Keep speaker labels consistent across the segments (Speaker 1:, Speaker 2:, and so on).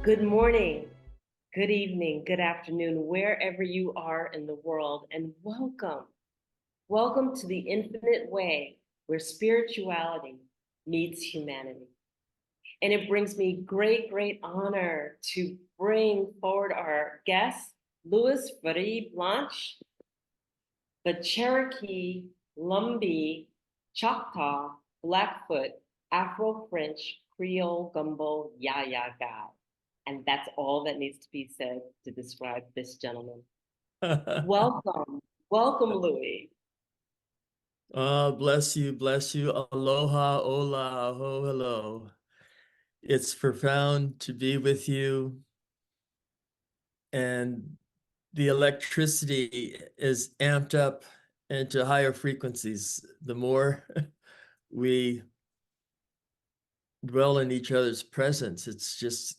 Speaker 1: Good morning, good evening, good afternoon, wherever you are in the world, and welcome. Welcome to the infinite way where spirituality meets humanity. And it brings me great honor to bring forward our guest, Louis-Virie Blanche, the Cherokee-Lumbee, Choctaw, Blackfoot, Afro-French, Creole, Gumbo, guy. And that's all that needs to be said to describe this gentleman. Welcome. Welcome, Louis.
Speaker 2: Bless you, bless you. Aloha, hola, ho, hello. It's profound to be with you, and the electricity is amped up into higher frequencies. The more we dwell in each other's presence, it's just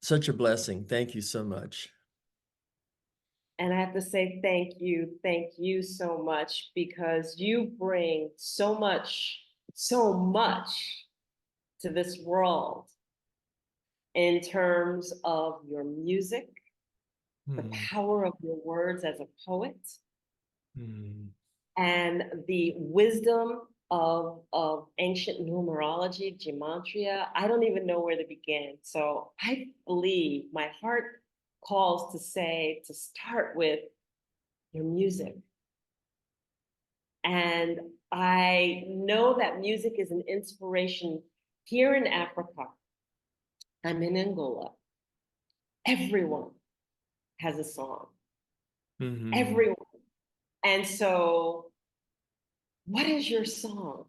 Speaker 2: such a blessing. Thank you so much.
Speaker 1: And I have to say thank you so much because you bring so much to this world in terms of your music, the
Speaker 2: Hmm.
Speaker 1: power of your words as a poet,
Speaker 2: Hmm.
Speaker 1: and the wisdom of ancient numerology, gematria. I don't even know where to begin. So I believe my heart calls to say to start with your music. And I know that music is an inspiration here in Africa. I'm in Angola. Everyone has a song.
Speaker 2: Hmm.
Speaker 1: Everyone. And so, what is your song?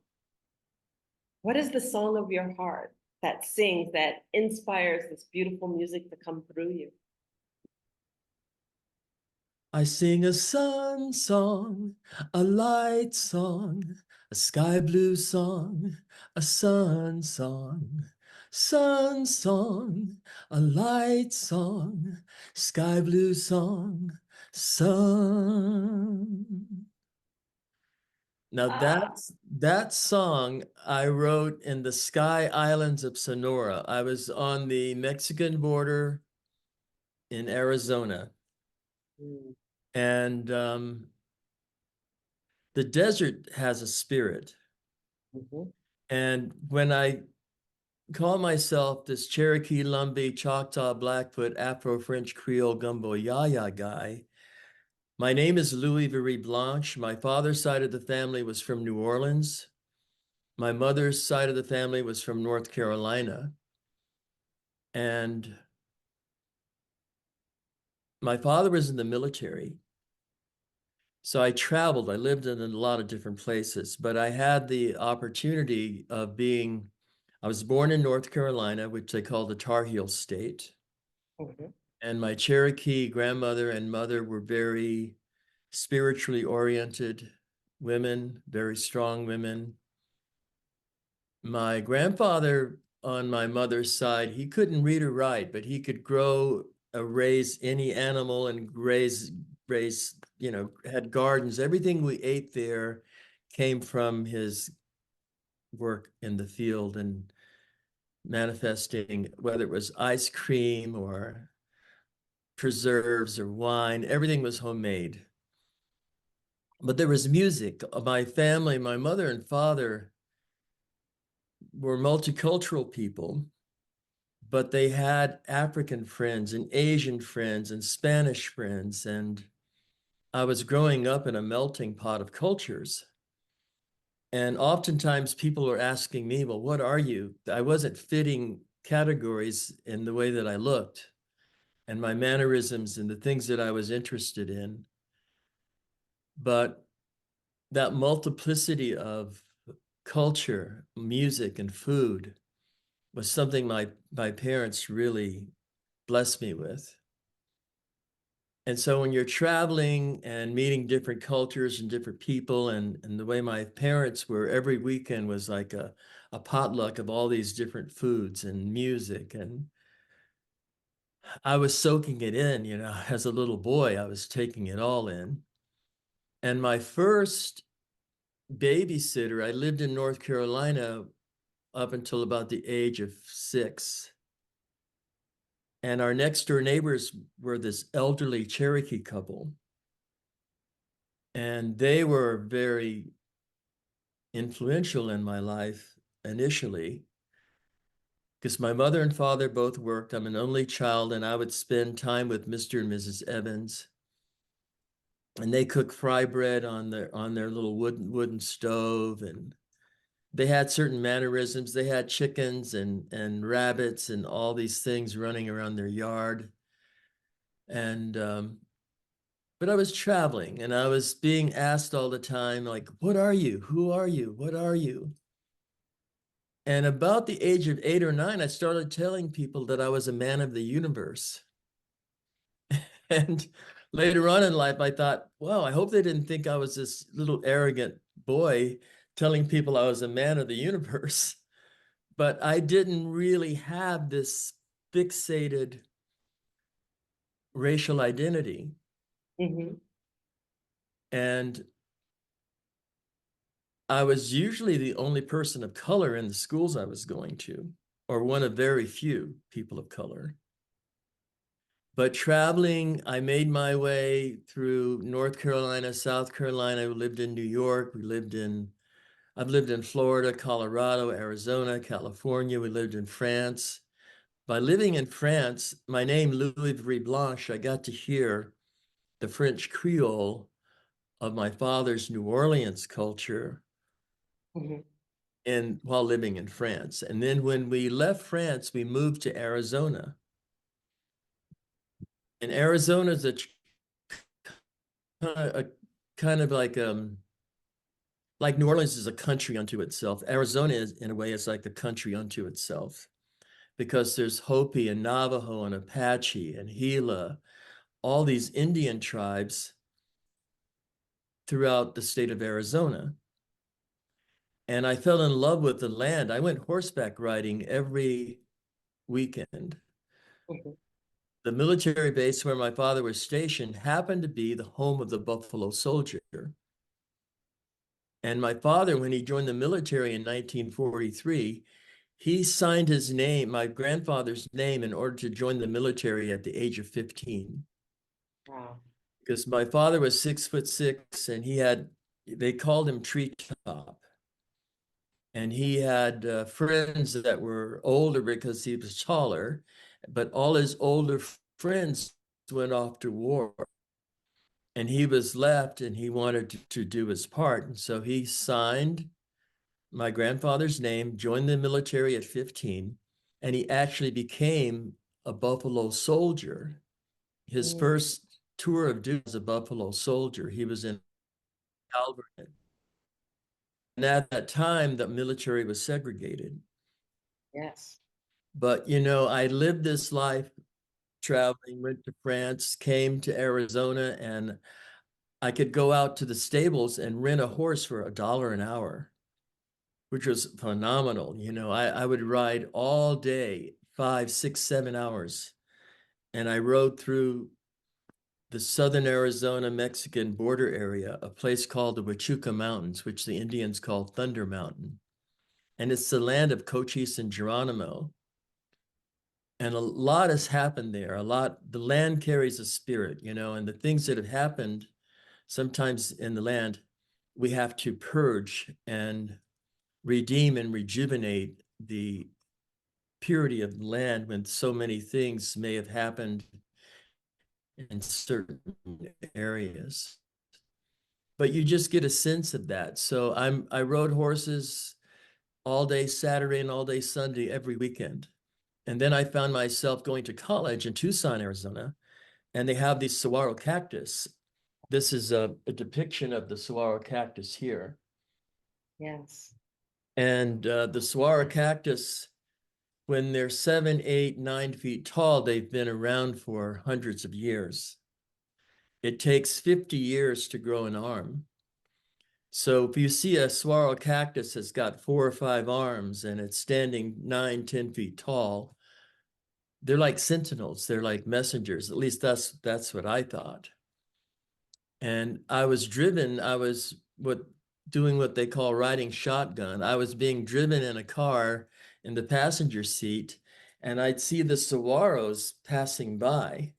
Speaker 1: What is the song of your heart that sings, that inspires this beautiful music to come through you?
Speaker 2: I sing a sun song, a light song, a sky blue song, a sun song, a light song, sky blue song, sun. Now
Speaker 1: Ah,
Speaker 2: that song I wrote in the Sky Islands of Sonora. I was on the Mexican border in Arizona,
Speaker 1: mm,
Speaker 2: and the desert has a spirit.
Speaker 1: mhm.
Speaker 2: And when I call myself this Cherokee-Lumbee, Choctaw, Blackfoot, Afro, French, Creole, Gumbo, guy, my name is Louis-Virie Blanche. My father's side of the family was from New Orleans. My mother's side of the family was from North Carolina. And my father was in the military. So I traveled. I lived in a lot of different places, but I had the opportunity of being, I was born in North Carolina, which they call the Tar Heel State.
Speaker 1: Mhm.
Speaker 2: And my Cherokee grandmother and mother were very spiritually oriented women, very strong women. My grandfather on my mother's side, he couldn't read or write, but he could raise any animal and raise, had gardens. Everything we ate there came from his work in the field and manifesting, whether it was ice cream or preserves or wine, everything was homemade. But there was music. My family, my mother and father were multicultural people, but they had African friends and Asian friends and Spanish friends. And I was growing up in a melting pot of cultures. And oftentimes people are asking me, well, what are you? I wasn't fitting categories in the way that I looked and my mannerisms and the things that I was interested in. But that multiplicity of culture, music, and food was something my parents really blessed me with. And so when you're traveling and meeting different cultures and different people, and the way my parents were, every weekend was like a potluck of all these different foods and music. And I was soaking it in, as a little boy, I was taking it all in. And my first babysitter, I lived in North Carolina up until about the age of 6. And our next door neighbors were this elderly Cherokee couple. And they were very influential in my life initially, because my mother and father both worked. I'm an only child, and I would spend time with Mr. and Mrs. Evans. And they cooked fry bread on their little wooden stove, and they had certain mannerisms. They had chickens and rabbits and all these things running around their yard. And but I was traveling and I was being asked all the time, like, what are you? Who are you? What are you? And about the age of 8 or 9, I started telling people that I was a man of the universe. And later on in life, I thought, well, I hope they didn't think I was this little arrogant boy telling people I was a man of the universe. But I didn't really have this fixated racial identity.
Speaker 1: Mm-hmm.
Speaker 2: And I was usually the only person of color in the schools I was going to, or one of very few people of color. But traveling, I made my way through North Carolina, South Carolina. We lived in New York. I've lived in Florida, Colorado, Arizona, California. We lived in France. By living in France, my name, Louis-Virie Blanche, I got to hear the French Creole of my father's New Orleans culture
Speaker 1: Mm-hmm.
Speaker 2: and while living in France. And then when we left France, we moved to Arizona. And Arizona is a kind of like New Orleans is a country unto itself. Arizona is, in a way, is like a country unto itself because there's Hopi and Navajo and Apache and Gila, all these Indian tribes throughout the state of Arizona. And I fell in love with the land. I went horseback riding every weekend.
Speaker 1: Mm-hmm.
Speaker 2: The military base where my father was stationed happened to be the home of the Buffalo Soldier. And my father, when he joined the military in 1943, he signed his name, my grandfather's name, in order to join the military at the age of 15.
Speaker 1: Wow.
Speaker 2: Because my father was 6'6", and they called him Treetop. And he had friends that were older because he was taller, but all his older friends went off to war. And he was left and he wanted to do his part. And so he signed my grandfather's name, joined the military at 15, and he actually became a Buffalo Soldier. His
Speaker 1: Mm.
Speaker 2: first tour of duty as a Buffalo Soldier, he was in Calvert. And at that time, the military was segregated.
Speaker 1: Yes.
Speaker 2: But, you know, I lived this life traveling, went to France, came to Arizona, and I could go out to the stables and rent a horse for $1 an hour, which was phenomenal. You know, I would ride all day, 5, 6, 7 hours. And I rode through the southern Arizona Mexican border area, a place called the Huachuca Mountains, which the Indians call Thunder Mountain. And it's the land of Cochise and Geronimo. And a lot has happened there. The land carries a spirit, you know, and the things that have happened sometimes in the land, we have to purge and redeem and rejuvenate the purity of the land when so many things may have happened in certain areas. But you just get a sense of that. So I rode horses all day Saturday and all day Sunday every weekend. And then I found myself going to college in Tucson, Arizona, and they have these saguaro cactus. This is a depiction of the saguaro cactus here.
Speaker 1: Yes.
Speaker 2: And the saguaro cactus, when they're 7, 8, 9 feet tall, they've been around for hundreds of years. It takes 50 years to grow an arm. So if you see a saguaro cactus that's got 4 or 5 arms and it's standing 9, 10 feet tall, they're like sentinels. They're like messengers. At least that's what I thought. And I was doing what they call riding shotgun. I was being driven in a car in the passenger seat, and I'd see the saguaros passing by.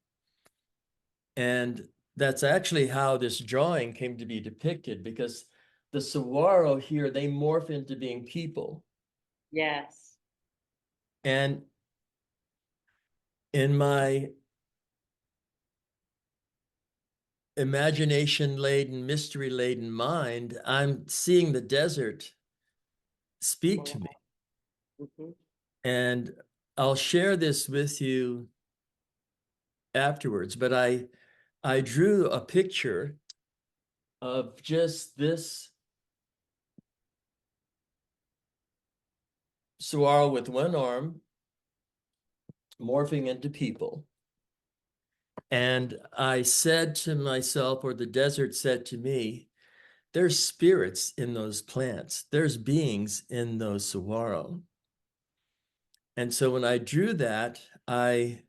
Speaker 2: And that's actually how this drawing came to be depicted, because the saguaro here, they morph into being people.
Speaker 1: Yes.
Speaker 2: And in my imagination-laden, mystery-laden mind, I'm seeing the desert speak to me.
Speaker 1: Wow. Mm-hmm.
Speaker 2: And I'll share this with you afterwards, but I drew a picture of just this saguaro with one arm morphing into people. And I said to myself, or the desert said to me, there's spirits in those plants. There's beings in those saguaro. And so when I drew that, I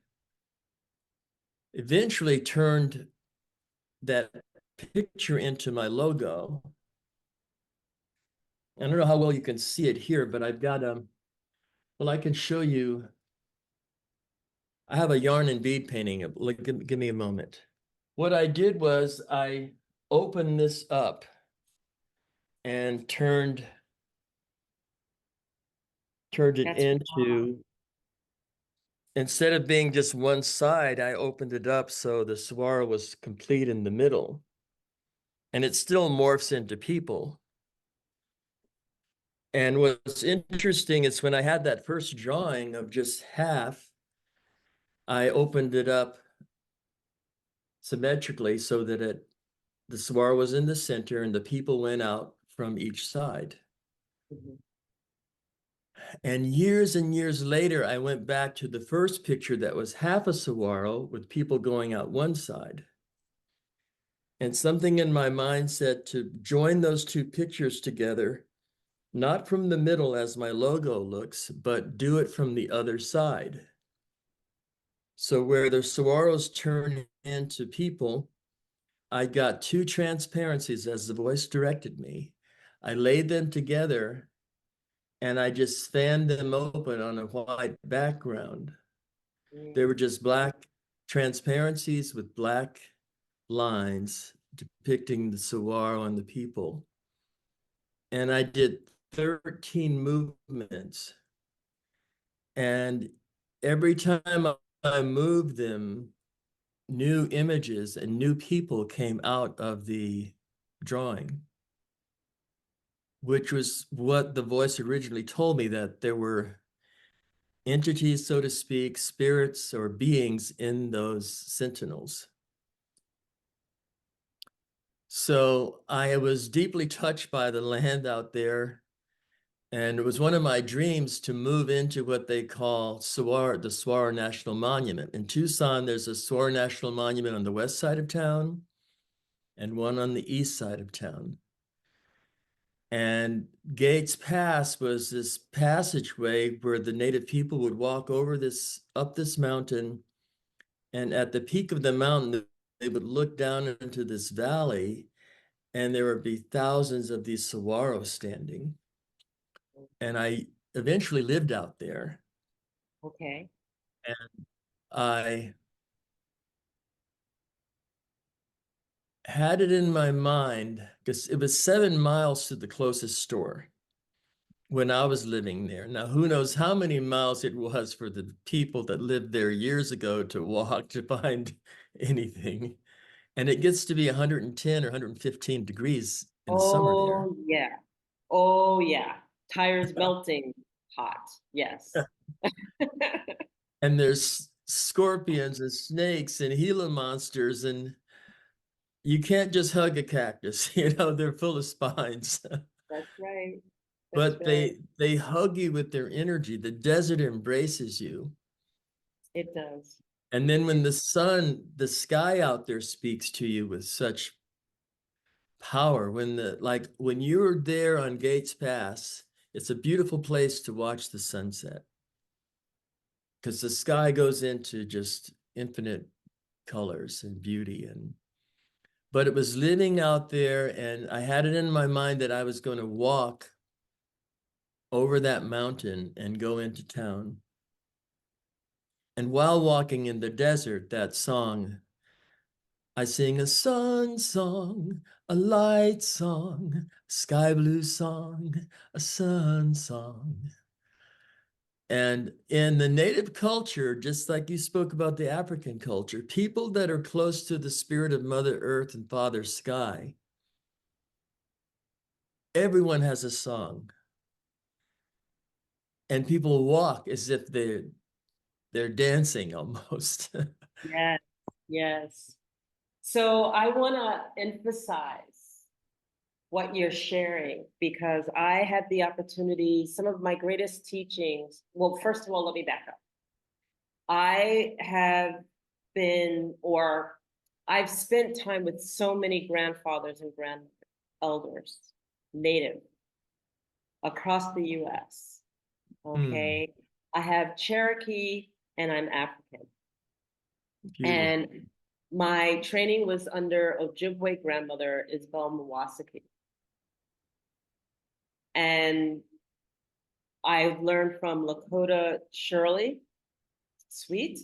Speaker 2: eventually turned that picture into my logo. I don't know how well you can see it here, but I've got well, I can show you. I have a yarn and bead painting. Like, give me a moment. What I did was I opened this up and turned it
Speaker 1: That's wow.
Speaker 2: into, instead of being just one side, I opened it up so the saguaro was complete in the middle. And it still morphs into people. And what's interesting is when I had that first drawing of just half, I opened it up symmetrically so that the saguaro was in the center and the people went out from each side.
Speaker 1: Mm-hmm.
Speaker 2: And years later, I went back to the first picture that was half a saguaro with people going out one side. And something in my mind said to join those two pictures together, not from the middle as my logo looks, but do it from the other side. So where the saguaros turn into people, I got two transparencies as the voice directed me. I laid them together and I just fanned them open on a white background. They were just black transparencies with black lines depicting the saguaro and the people. And I did 13 movements. And every time I moved them, new images and new people came out of the drawing, which was what the voice originally told me, that there were entities, so to speak, spirits or beings in those sentinels. So I was deeply touched by the land out there. And it was one of my dreams to move into what they call the Saguaro National Monument. In Tucson, there's a Saguaro National Monument on the west side of town and one on the east side of town. And Gates Pass was this passageway where the native people would walk up this mountain. And at the peak of the mountain, they would look down into this valley, and there would be thousands of these saguaros standing. And I eventually lived out there.
Speaker 1: Okay.
Speaker 2: And I had it in my mind because it was 7 miles to the closest store when I was living there. Now, who knows how many miles it was for the people that lived there years ago to walk to find anything. And it gets to be 110 or 115 degrees in the summer there.
Speaker 1: Oh, yeah. Oh, yeah. Tires melting hot. Yes.
Speaker 2: And there's scorpions and snakes and Gila monsters, and you can't just hug a cactus, they're full of spines.
Speaker 1: That's right. That's
Speaker 2: But
Speaker 1: right.
Speaker 2: they hug you with their energy. The desert embraces you.
Speaker 1: It does.
Speaker 2: And then when the sky out there speaks to you with such power, when you're there on Gates Pass, it's a beautiful place to watch the sunset because the sky goes into just infinite colors and beauty. But it was living out there, and I had it in my mind that I was going to walk over that mountain and go into town. And while walking in the desert, that song, I sing a sun song, a light song, sky blue song, a sun song. And in the native culture, just like you spoke about the African culture, people that are close to the spirit of Mother Earth and Father Sky, everyone has a song. And people walk as if they're dancing almost.
Speaker 1: Yes, yes. So I want to emphasize what you're sharing because I had the opportunity, some of my greatest teachings. Well, first of all, let me back up. I have been, or I've spent time with so many grandfathers and grand elders, native, across the US.
Speaker 2: Hmm,
Speaker 1: Okay. I have Cherokee and I'm African.
Speaker 2: beautiful.
Speaker 1: And my training was under Ojibwe grandmother Isabel Mawasaki. And I learned from Lakota Shirley Sweet.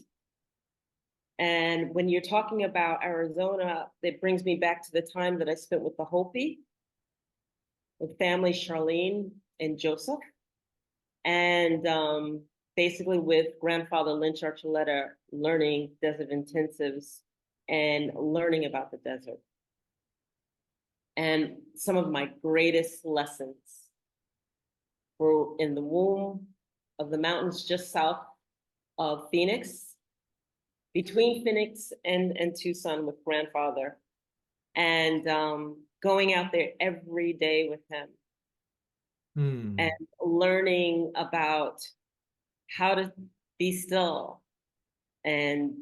Speaker 1: And when you're talking about Arizona, it brings me back to the time that I spent with the Hopi, with family Charlene and Joseph, and basically with grandfather Lynch Archuleta learning desert intensives and learning about the desert. And some of my greatest lessons were in the womb of the mountains just south of Phoenix, between Phoenix and Tucson with grandfather, and going out there every day with him and
Speaker 2: Hmm.
Speaker 1: learning about how to be still and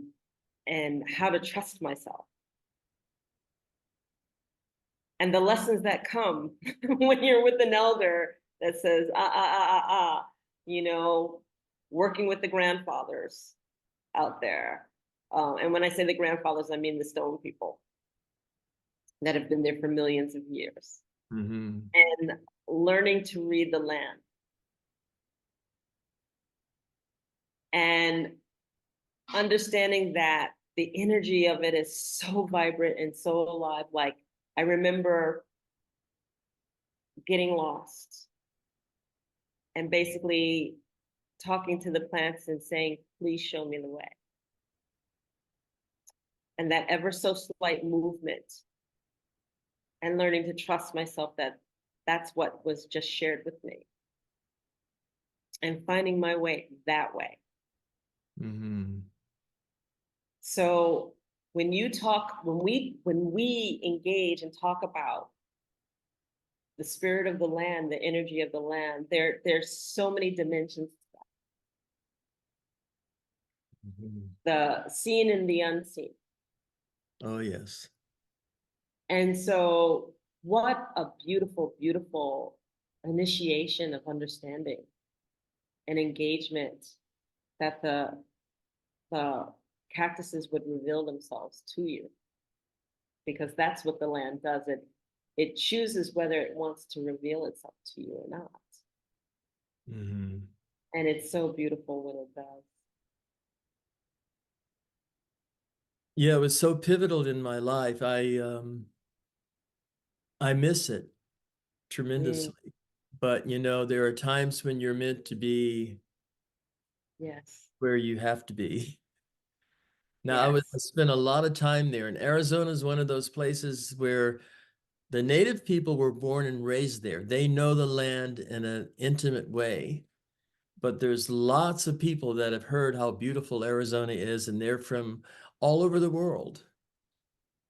Speaker 1: how to trust myself and the lessons that come when you're with an elder that says you know, working with the grandfathers out there, and when I say the grandfathers I mean the stone people that have been there for millions of years,
Speaker 2: Hmm.
Speaker 1: and learning to read the land and understanding that the energy of it is so vibrant and so alive. Like I remember getting lost and basically talking to the plants and saying, please show me the way. And that ever so slight movement and learning to trust myself that that's what was just shared with me and finding my way that way.
Speaker 2: Hmm.
Speaker 1: So when you talk, when we engage and talk about the spirit of the land, the energy of the land, there's so many dimensions to
Speaker 2: Hmm.
Speaker 1: that, the seen and the unseen.
Speaker 2: Oh, yes.
Speaker 1: And so what a beautiful, beautiful initiation of understanding and engagement that the cactuses would reveal themselves to you, because that's what the land does. It chooses whether it wants to reveal itself to you or not.
Speaker 2: Hmm.
Speaker 1: And it's so beautiful when it does.
Speaker 2: Yeah, it was so pivotal in my life. I miss it
Speaker 1: Mm,
Speaker 2: tremendously. But you know, there are times when you're meant to be
Speaker 1: yes,
Speaker 2: where you have to be. Now, I
Speaker 1: yes.
Speaker 2: spent a lot of time there, and Arizona is one of those places where the native people were born and raised there. They know the land in an intimate way. But there's lots of people that have heard how beautiful Arizona is, and they're from all over the world.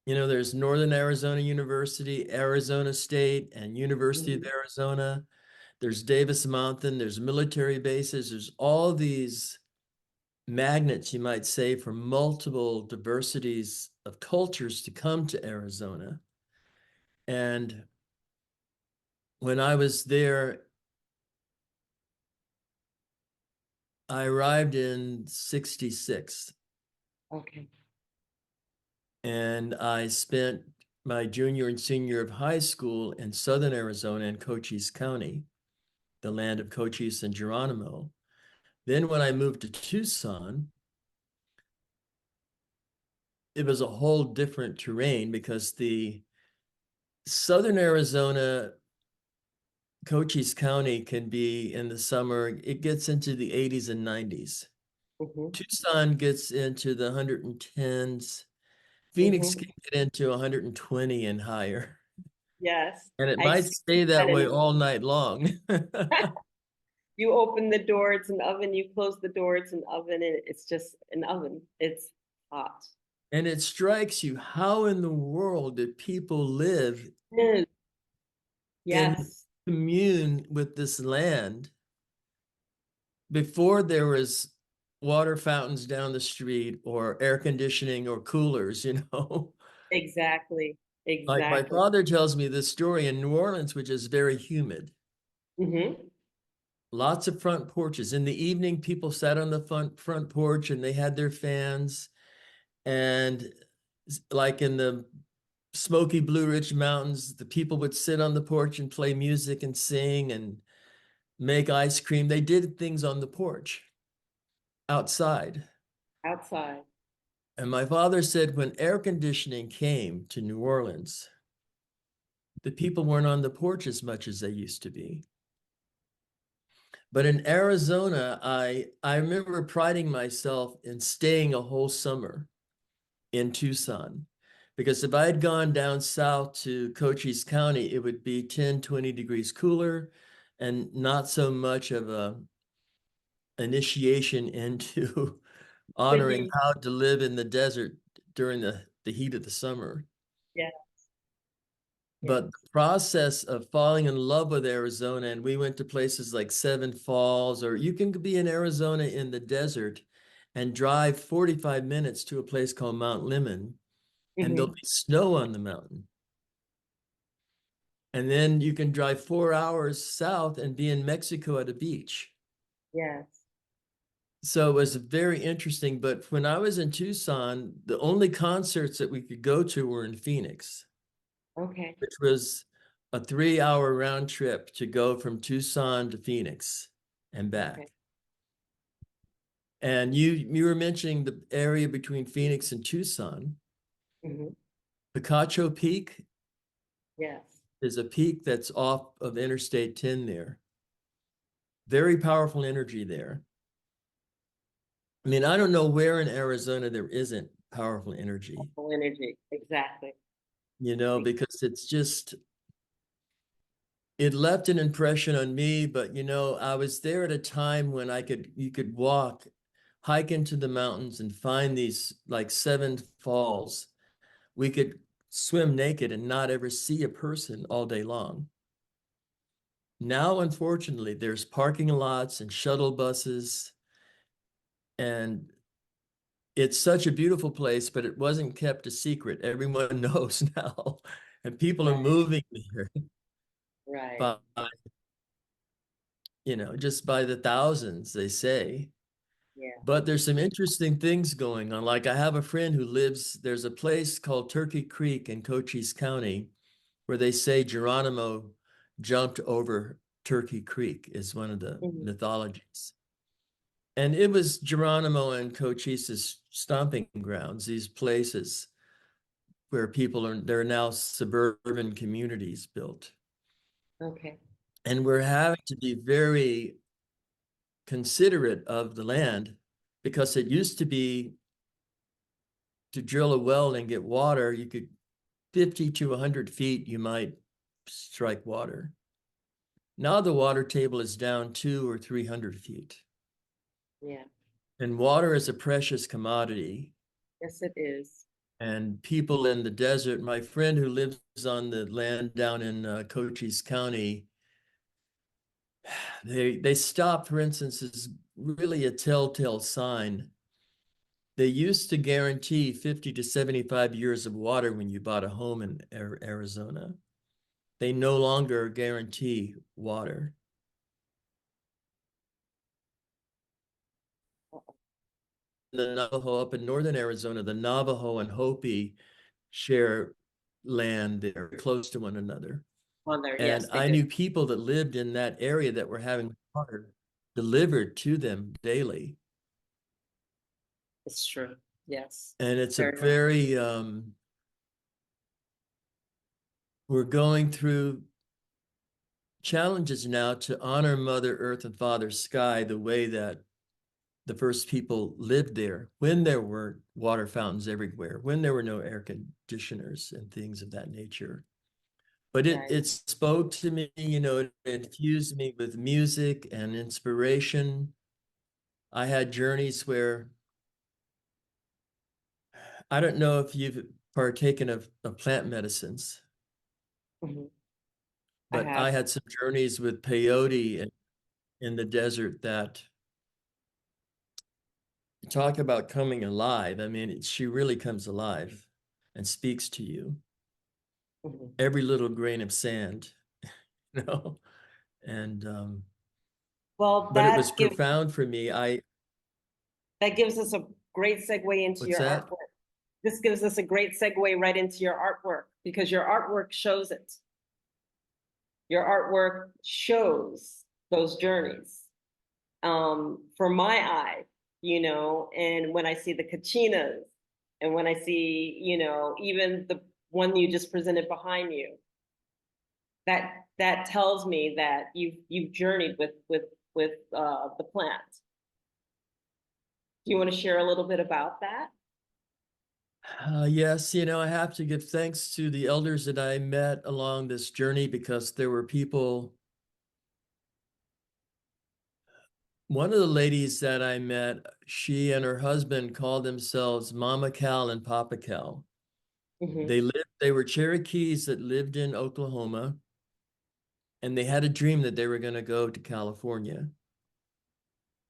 Speaker 2: You know, there's Northern Arizona University, Arizona State, and University of
Speaker 1: Mhm.
Speaker 2: Arizona. There's Davis Mountain, there's military bases, there's all these magnets, you might say, for multiple diversities of cultures to come to Arizona. And when I was there, I arrived in 66
Speaker 1: Okay.
Speaker 2: and I spent my junior and senior year of high school in Southern Arizona in Cochise County, the land of Cochise and Geronimo. Then when I moved to Tucson, it was a whole different terrain because the southern Arizona, Cochise County can be in the summer, it gets into the 80s and 90s.
Speaker 1: Mm-hmm.
Speaker 2: Tucson gets into the 110s. Phoenix
Speaker 1: Mm-hmm.
Speaker 2: can get into 120 and higher.
Speaker 1: Yes,
Speaker 2: And it
Speaker 1: I
Speaker 2: might stay
Speaker 1: experienced that
Speaker 2: that
Speaker 1: in
Speaker 2: way
Speaker 1: a
Speaker 2: all night long.
Speaker 1: you open the door, it's an oven, you close the door, it's an oven, and it's just an oven. It's hot.
Speaker 2: And it strikes you, how in the world did people live
Speaker 1: Mm.
Speaker 2: in
Speaker 1: Yes,
Speaker 2: commune with this land before there was water fountains down the street or air conditioning or coolers, you know?
Speaker 1: exactly.
Speaker 2: Like my
Speaker 1: Exactly.
Speaker 2: father tells me this story in New Orleans, which is very humid.
Speaker 1: Mm-hmm.
Speaker 2: Lots of front porches. In the evening, people sat on the front porch and they had their fans. And like in the Smoky Blue Ridge Mountains, the people would sit on the porch and play music and sing and make ice cream. They did things on the porch outside.
Speaker 1: Outside.
Speaker 2: And my father said when air conditioning came to New Orleans, the people weren't on the porch as much as they used to be. But in Arizona, I remember priding myself in staying a whole summer in Tucson. Because if I had gone down south to Cochise County, it would be 10, 20 degrees cooler and not so much of a initiation into
Speaker 1: The
Speaker 2: honoring
Speaker 1: heat.
Speaker 2: how to live in the desert during the heat of the summer.
Speaker 1: Yeah.
Speaker 2: But
Speaker 1: Yes.
Speaker 2: the process of falling in love with Arizona, and we went to places like Seven Falls, or you can be in Arizona in the desert and drive 45 minutes to a place called Mount Lemmon, and there'll
Speaker 1: Mm-hmm.
Speaker 2: be snow on the mountain. And then you can drive 4 hours south and be in Mexico at a beach.
Speaker 1: Yes.
Speaker 2: So it was very interesting. But when I was in Tucson, the only concerts that we could go to were in Phoenix,
Speaker 1: Okay.
Speaker 2: which was a 3 hour round trip to go from Tucson to Phoenix and back.
Speaker 1: Okay.
Speaker 2: And you were mentioning the area between Phoenix and Tucson.
Speaker 1: Mm-hmm.
Speaker 2: Picacho Peak
Speaker 1: Yes.
Speaker 2: is a peak that's off of Interstate 10 there. Very powerful energy there. I mean, I don't know where in Arizona there isn't powerful energy,
Speaker 1: Full energy. Exactly.
Speaker 2: you know, because it's just, it left an impression on me, but you know, I was there at a time when you could walk, hike into the mountains and find these like seven falls. We could swim naked and not ever see a person all day long. Now, unfortunately, there's parking lots and shuttle buses, and it's such a beautiful place, but it wasn't kept a secret. Everyone knows now, and people are
Speaker 1: Right.
Speaker 2: moving there
Speaker 1: Right.
Speaker 2: by, you know, just by the thousands, they say.
Speaker 1: Yeah.
Speaker 2: But there's some interesting things going on. Like I have a friend who lives, there's a place called Turkey Creek in Cochise County where they say Geronimo jumped over Turkey Creek is one of the
Speaker 1: Mm-hmm.
Speaker 2: mythologies. And it was Geronimo and Cochise's stomping grounds, these places where people are, there are now suburban communities built.
Speaker 1: Okay.
Speaker 2: And we're having to be very considerate of the land because it used to be to drill a well and get water, you could 50 to 100 feet, you might strike water. Now the water table is down 200 or 300 feet.
Speaker 1: Yeah.
Speaker 2: And water is a precious commodity.
Speaker 1: Yes, it is.
Speaker 2: And people in the desert, my friend who lives on the land down in Cochise County, they stopped, for instance, is really a telltale sign. They used to guarantee 50 to 75 years of water when you bought a home in Arizona. They no longer guarantee water.
Speaker 1: Uh-oh.
Speaker 2: The Navajo up in northern Arizona, the Navajo and Hopi share land. They're close to one another.
Speaker 1: On there.
Speaker 2: And
Speaker 1: Yes, they
Speaker 2: I
Speaker 1: do.
Speaker 2: knew people that lived in that area that were having water delivered to them daily.
Speaker 1: It's true. Yes.
Speaker 2: And it's a
Speaker 1: Very much.
Speaker 2: very, we're going through challenges now to honor Mother Earth and Father Sky the way that the first people lived there, when there were water fountains everywhere, when there were no air conditioners and things of that nature. But
Speaker 1: Right.
Speaker 2: it spoke to me, you know, it infused me with music and inspiration. I had journeys where I don't know if you've partaken of plant medicines,
Speaker 1: Hmm. I
Speaker 2: but
Speaker 1: have.
Speaker 2: I had some journeys with peyote in the desert that talk about coming alive. I mean, she really comes alive and speaks to you.
Speaker 1: Mhm.
Speaker 2: Every little grain of sand, you know, and
Speaker 1: Well,
Speaker 2: but it was profound for me.
Speaker 1: that gives us a great segue into
Speaker 2: What's
Speaker 1: your
Speaker 2: that?
Speaker 1: artwork. This gives us a great segue right into your artwork because your artwork shows it. Your artwork shows those journeys. For my eye, and when I see the kachinas and when I see, even the one you just presented behind you, that tells me that you've journeyed with the plant. Do you want to share a little bit about that?
Speaker 2: Yes, you know, I have to give thanks to the elders that I met along this journey because there were people. One of the ladies that I met, she and her husband called themselves Mama Cal and Papa Cal.
Speaker 1: Mm-hmm.
Speaker 2: They were Cherokees that lived in Oklahoma, and they had a dream that they were going to go to California.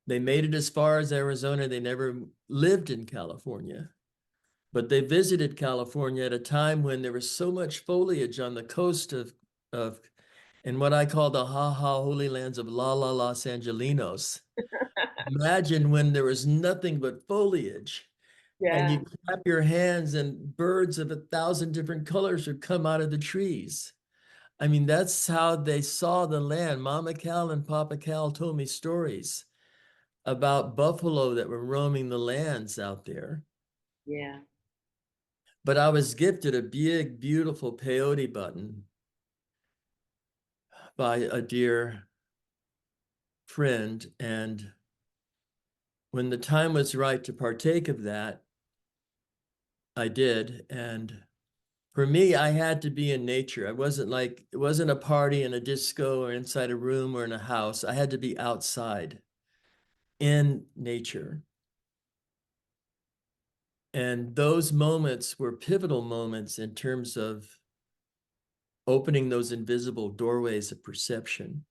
Speaker 2: They made it as far as Arizona. They never lived in California, but they visited California at a time when there was so much foliage on the coast of in what I call the ha ha holy lands of Los Angelinos. Imagine when there was nothing but foliage and
Speaker 1: Yeah,
Speaker 2: you clap your hands and birds of 1,000 different colors would come out of the trees. I mean, that's how they saw the land. Mama Cal and Papa Cal told me stories about buffalo that were roaming the lands out there.
Speaker 1: yeah.
Speaker 2: But I was gifted a big, beautiful peyote button by a dear friend. And when the time was right to partake of that, I did. And for me, I had to be in nature. It wasn't a party in a disco or inside a room or in a house. I had to be outside in nature. And those moments were pivotal moments in terms of opening those invisible doorways of perception.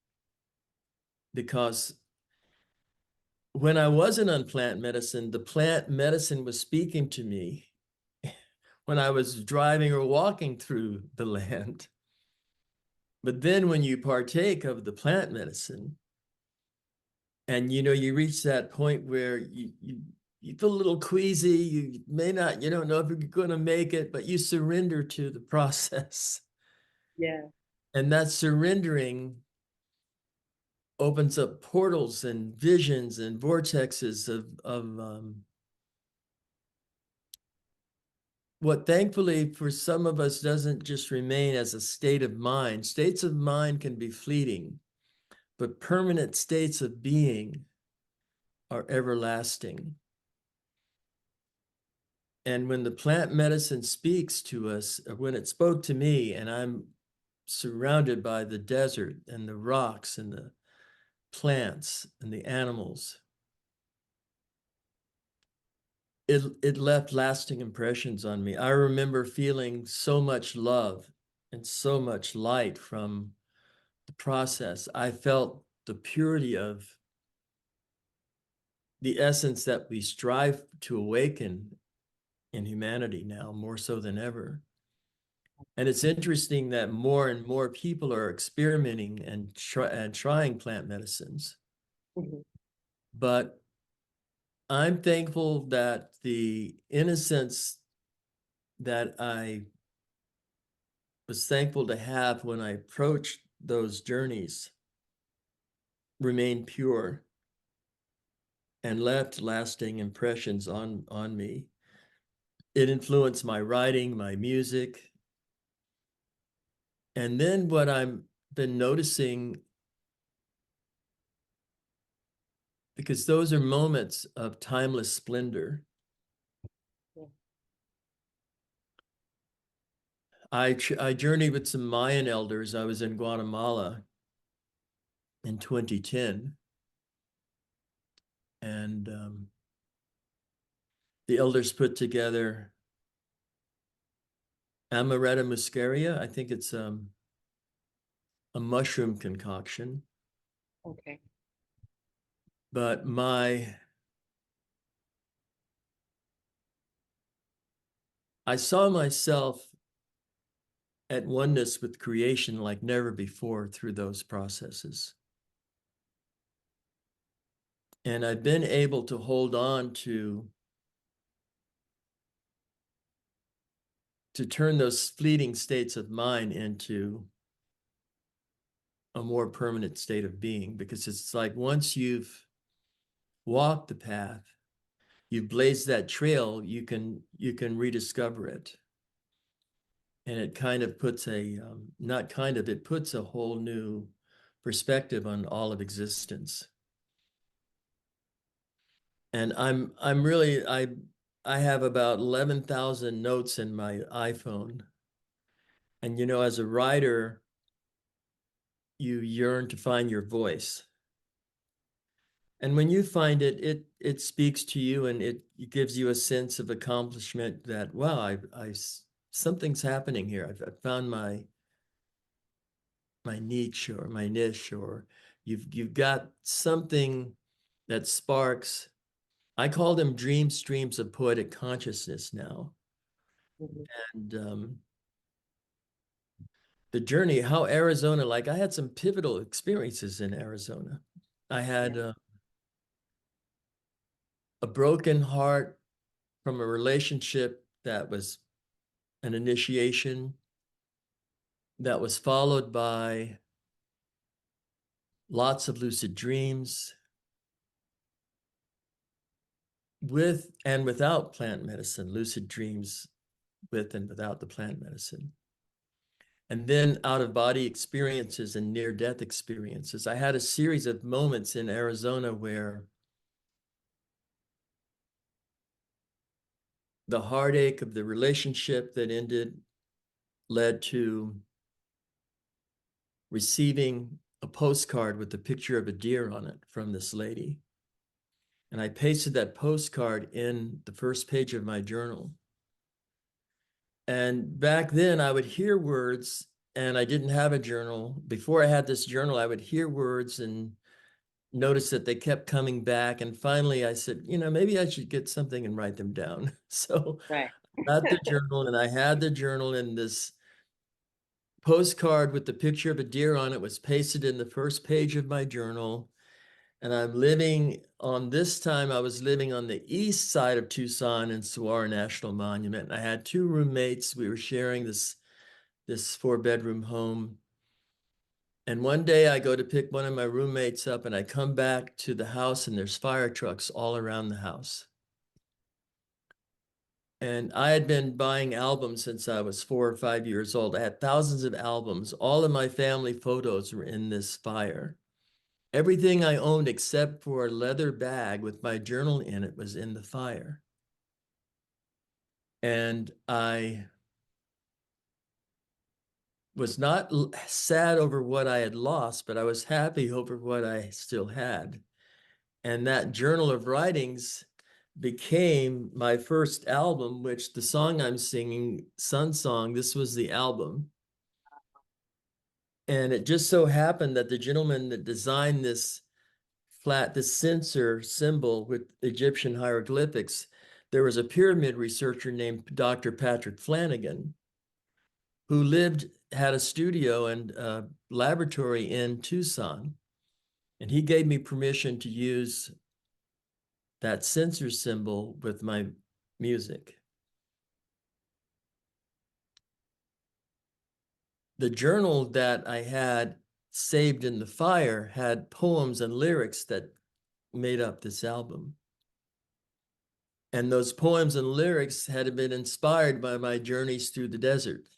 Speaker 2: Because when I wasn't on plant medicine, the plant medicine was speaking to me when I was driving or walking through the land. But then when you partake of the plant medicine, and you know, you reach that point where you feel a little queasy, you don't know if you're going to make it, but you surrender to the process.
Speaker 1: Yeah.
Speaker 2: And that surrendering opens up portals and visions and vortexes of what thankfully for some of us doesn't just remain as a state of mind. States of mind can be fleeting, but permanent states of being are everlasting. And when the plant medicine speaks to us, or when it spoke to me, and I'm surrounded by the desert and the rocks and the plants and the animals, it left lasting impressions on me. I remember feeling so much love and so much light from the process. I felt the purity of the essence that we strive to awaken in humanity now more so than ever. And it's interesting that more and more people are experimenting and trying plant medicines.
Speaker 1: Mhm.
Speaker 2: But I'm thankful that the innocence that I was thankful to have when I approached those journeys remained pure and left lasting impressions on me. it influenced my writing, my music. And then what I've been noticing, because those are moments of timeless splendor.
Speaker 1: Yeah.
Speaker 2: I journeyed with some Mayan elders. I was in Guatemala in 2010, and the elders put together Amaretta muscaria. I think it's a mushroom concoction.
Speaker 1: Okay.
Speaker 2: But I saw myself at oneness with creation like never before through those processes. And I've been able to hold on to turn those fleeting states of mind into a more permanent state of being, because it's like once you've walked the path, you've blazed that trail, you can rediscover it. And it kind of puts not kind of, it puts a whole new perspective on all of existence. And I'm really, I have about 11,000 notes in my iPhone. And, you know, as a writer, you yearn to find your voice. And when you find it, it speaks to you, and it gives you a sense of accomplishment that, wow, something's happening here. I found my niche or my niche, or you've got something that sparks. I call them dream streams of poetic consciousness now.
Speaker 1: Mhm.
Speaker 2: And the journey, how Arizona, like I had some pivotal experiences in Arizona. I
Speaker 1: Yeah.
Speaker 2: had a broken heart from a relationship that was an initiation, that was followed by lots of lucid dreams with and without plant medicine, lucid dreams with and without the plant medicine. And then out of body experiences and near death experiences. I had a series of moments in Arizona where the heartache of the relationship that ended led to receiving a postcard with a picture of a deer on it from this lady. And I pasted that postcard in the first page of my journal. And back then I would hear words, and I didn't have a journal. Before I had this journal, I would hear words and notice that they kept coming back. And finally I said, you know, maybe I should get something and write them down. So
Speaker 1: Right.
Speaker 2: I got the journal, and I had the journal, and this postcard with the picture of a deer on it was pasted in the first page of my journal. And I was living on the east side of Tucson in Saguaro National Monument. And I had two roommates. We were sharing this 4-bedroom home. And one day I go to pick one of my roommates up, and I come back to the house, and there's fire trucks all around the house. And I had been buying albums since I was 4 or 5 years old. I had thousands of albums. All of my family photos were in this fire. Everything I owned except for a leather bag with my journal in it was in the fire. And I was not sad over what I had lost, but I was happy over what I still had. And that journal of writings became my first album, which the song I'm singing, Sun Song, this was the album. And it just so happened that the gentleman that designed this censer symbol with Egyptian hieroglyphics, there was a pyramid researcher named Dr. Patrick Flanagan, who had a studio and a laboratory in Tucson. And he gave me permission to use that censer symbol with my music. The journal that I had saved in the fire had poems and lyrics that made up this album. And those poems and lyrics had been inspired by my journeys through the desert.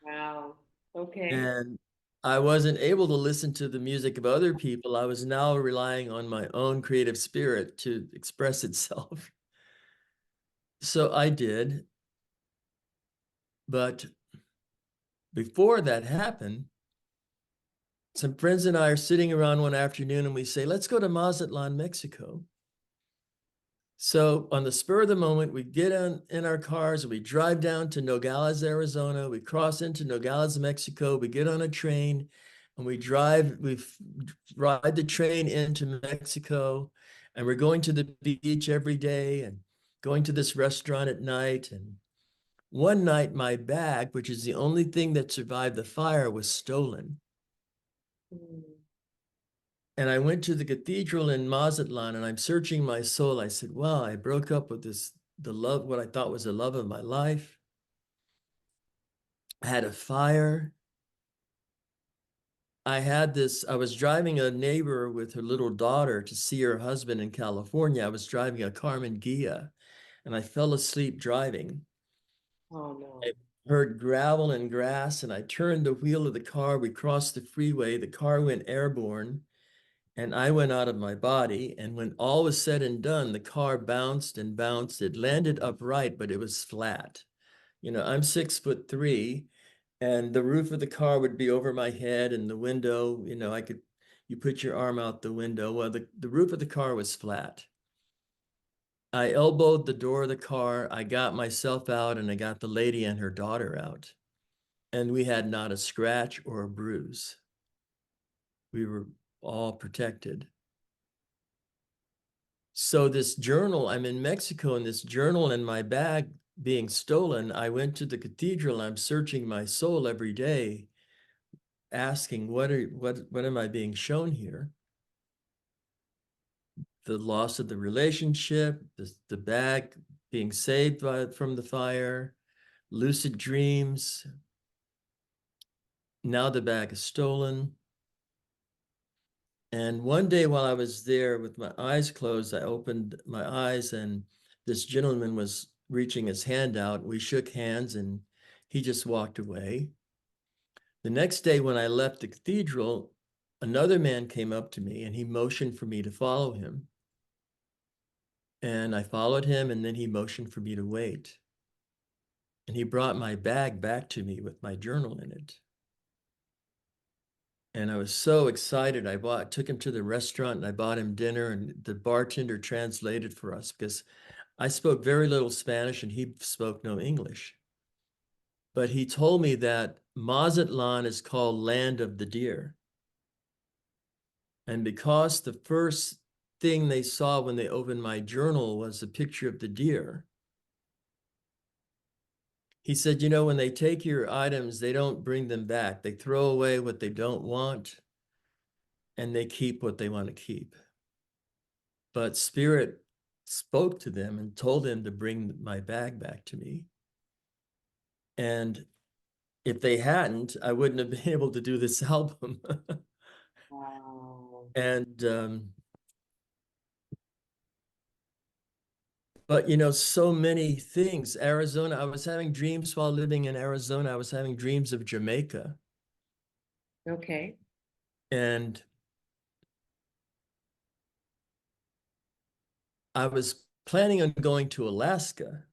Speaker 1: Wow. Okay.
Speaker 2: And I wasn't able to listen to the music of other people. I was now relying on my own creative spirit to express itself. So I did. But before that happened, some friends and I are sitting around one afternoon and we say, let's go to Mazatlan, Mexico. So on the spur of the moment, we get in our cars, we drive down to Nogales, Arizona, we cross into Nogales, Mexico, we get on a train and we ride the train into Mexico, and we're going to the beach every day and going to this restaurant at night. And one night my bag, which is the only thing that survived the fire, was stolen.
Speaker 1: Mm.
Speaker 2: And I went to the cathedral in Mazatlan and I'm searching my soul. I said, wow, I broke up with the love, what I thought was the love of my life. I had a fire. I was driving a neighbor with her little daughter to see her husband in California. I was driving a Carmen Ghia and I fell asleep driving.
Speaker 1: Oh no.
Speaker 2: I heard gravel and grass and I turned the wheel of the car. We crossed the freeway. The car went airborne. And I went out of my body. And when all was said and done, the car bounced and bounced. It landed upright, but it was flat. You know, I'm 6'3", and the roof of the car would be over my head, and the window, you know, you put your arm out the window. Well, the roof of the car was flat. I elbowed the door of the car. I got myself out, and I got the lady and her daughter out. And we had not a scratch or a bruise. We were all protected. So this journal, I'm in Mexico and this journal in my bag being stolen, I went to the cathedral. I'm searching my soul every day, asking, what am I being shown here? The loss of the relationship, the bag being saved from the fire, lucid dreams. Now the bag is stolen. And one day while I was there with my eyes closed, I opened my eyes and this gentleman was reaching his hand out. We shook hands and he just walked away. The next day when I left the cathedral, another man came up to me and he motioned for me to follow him. And I followed him and then he motioned for me to wait. And he brought my bag back to me with my journal in it. And I was so excited. Took him to the restaurant and I bought him dinner, and the bartender translated for us because I spoke very little Spanish and he spoke no English. But he told me that Mazatlan is called Land of the Deer. And because the first thing they saw when they opened my journal was a picture of the deer, he said, you know, when they take your items, they don't bring them back. They throw away what they don't want and they keep what they want to keep. But Spirit spoke to them and told them to bring my bag back to me. And if they hadn't, I wouldn't have been able to do this album.
Speaker 1: Wow.
Speaker 2: And but you know, so many things. Arizona, I was having dreams while living in Arizona. I was having dreams of Jamaica.
Speaker 1: Okay.
Speaker 2: And I was planning on going to Alaska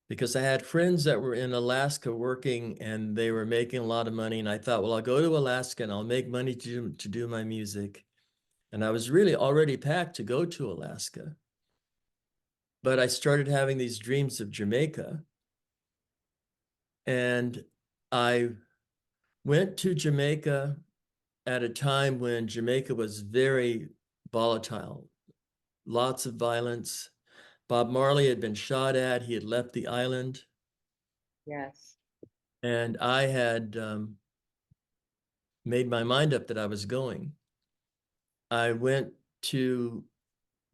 Speaker 2: because I had friends that were in Alaska working and they were making a lot of money. And I thought, well, I'll go to Alaska and I'll make money to do my music. And I was really already packed to go to Alaska. But I started having these dreams of Jamaica. And I went to Jamaica at a time when Jamaica was very volatile, lots of violence. Bob Marley had been shot at. He had left the island.
Speaker 1: Yes.
Speaker 2: And I had made my mind up that I was going. I went to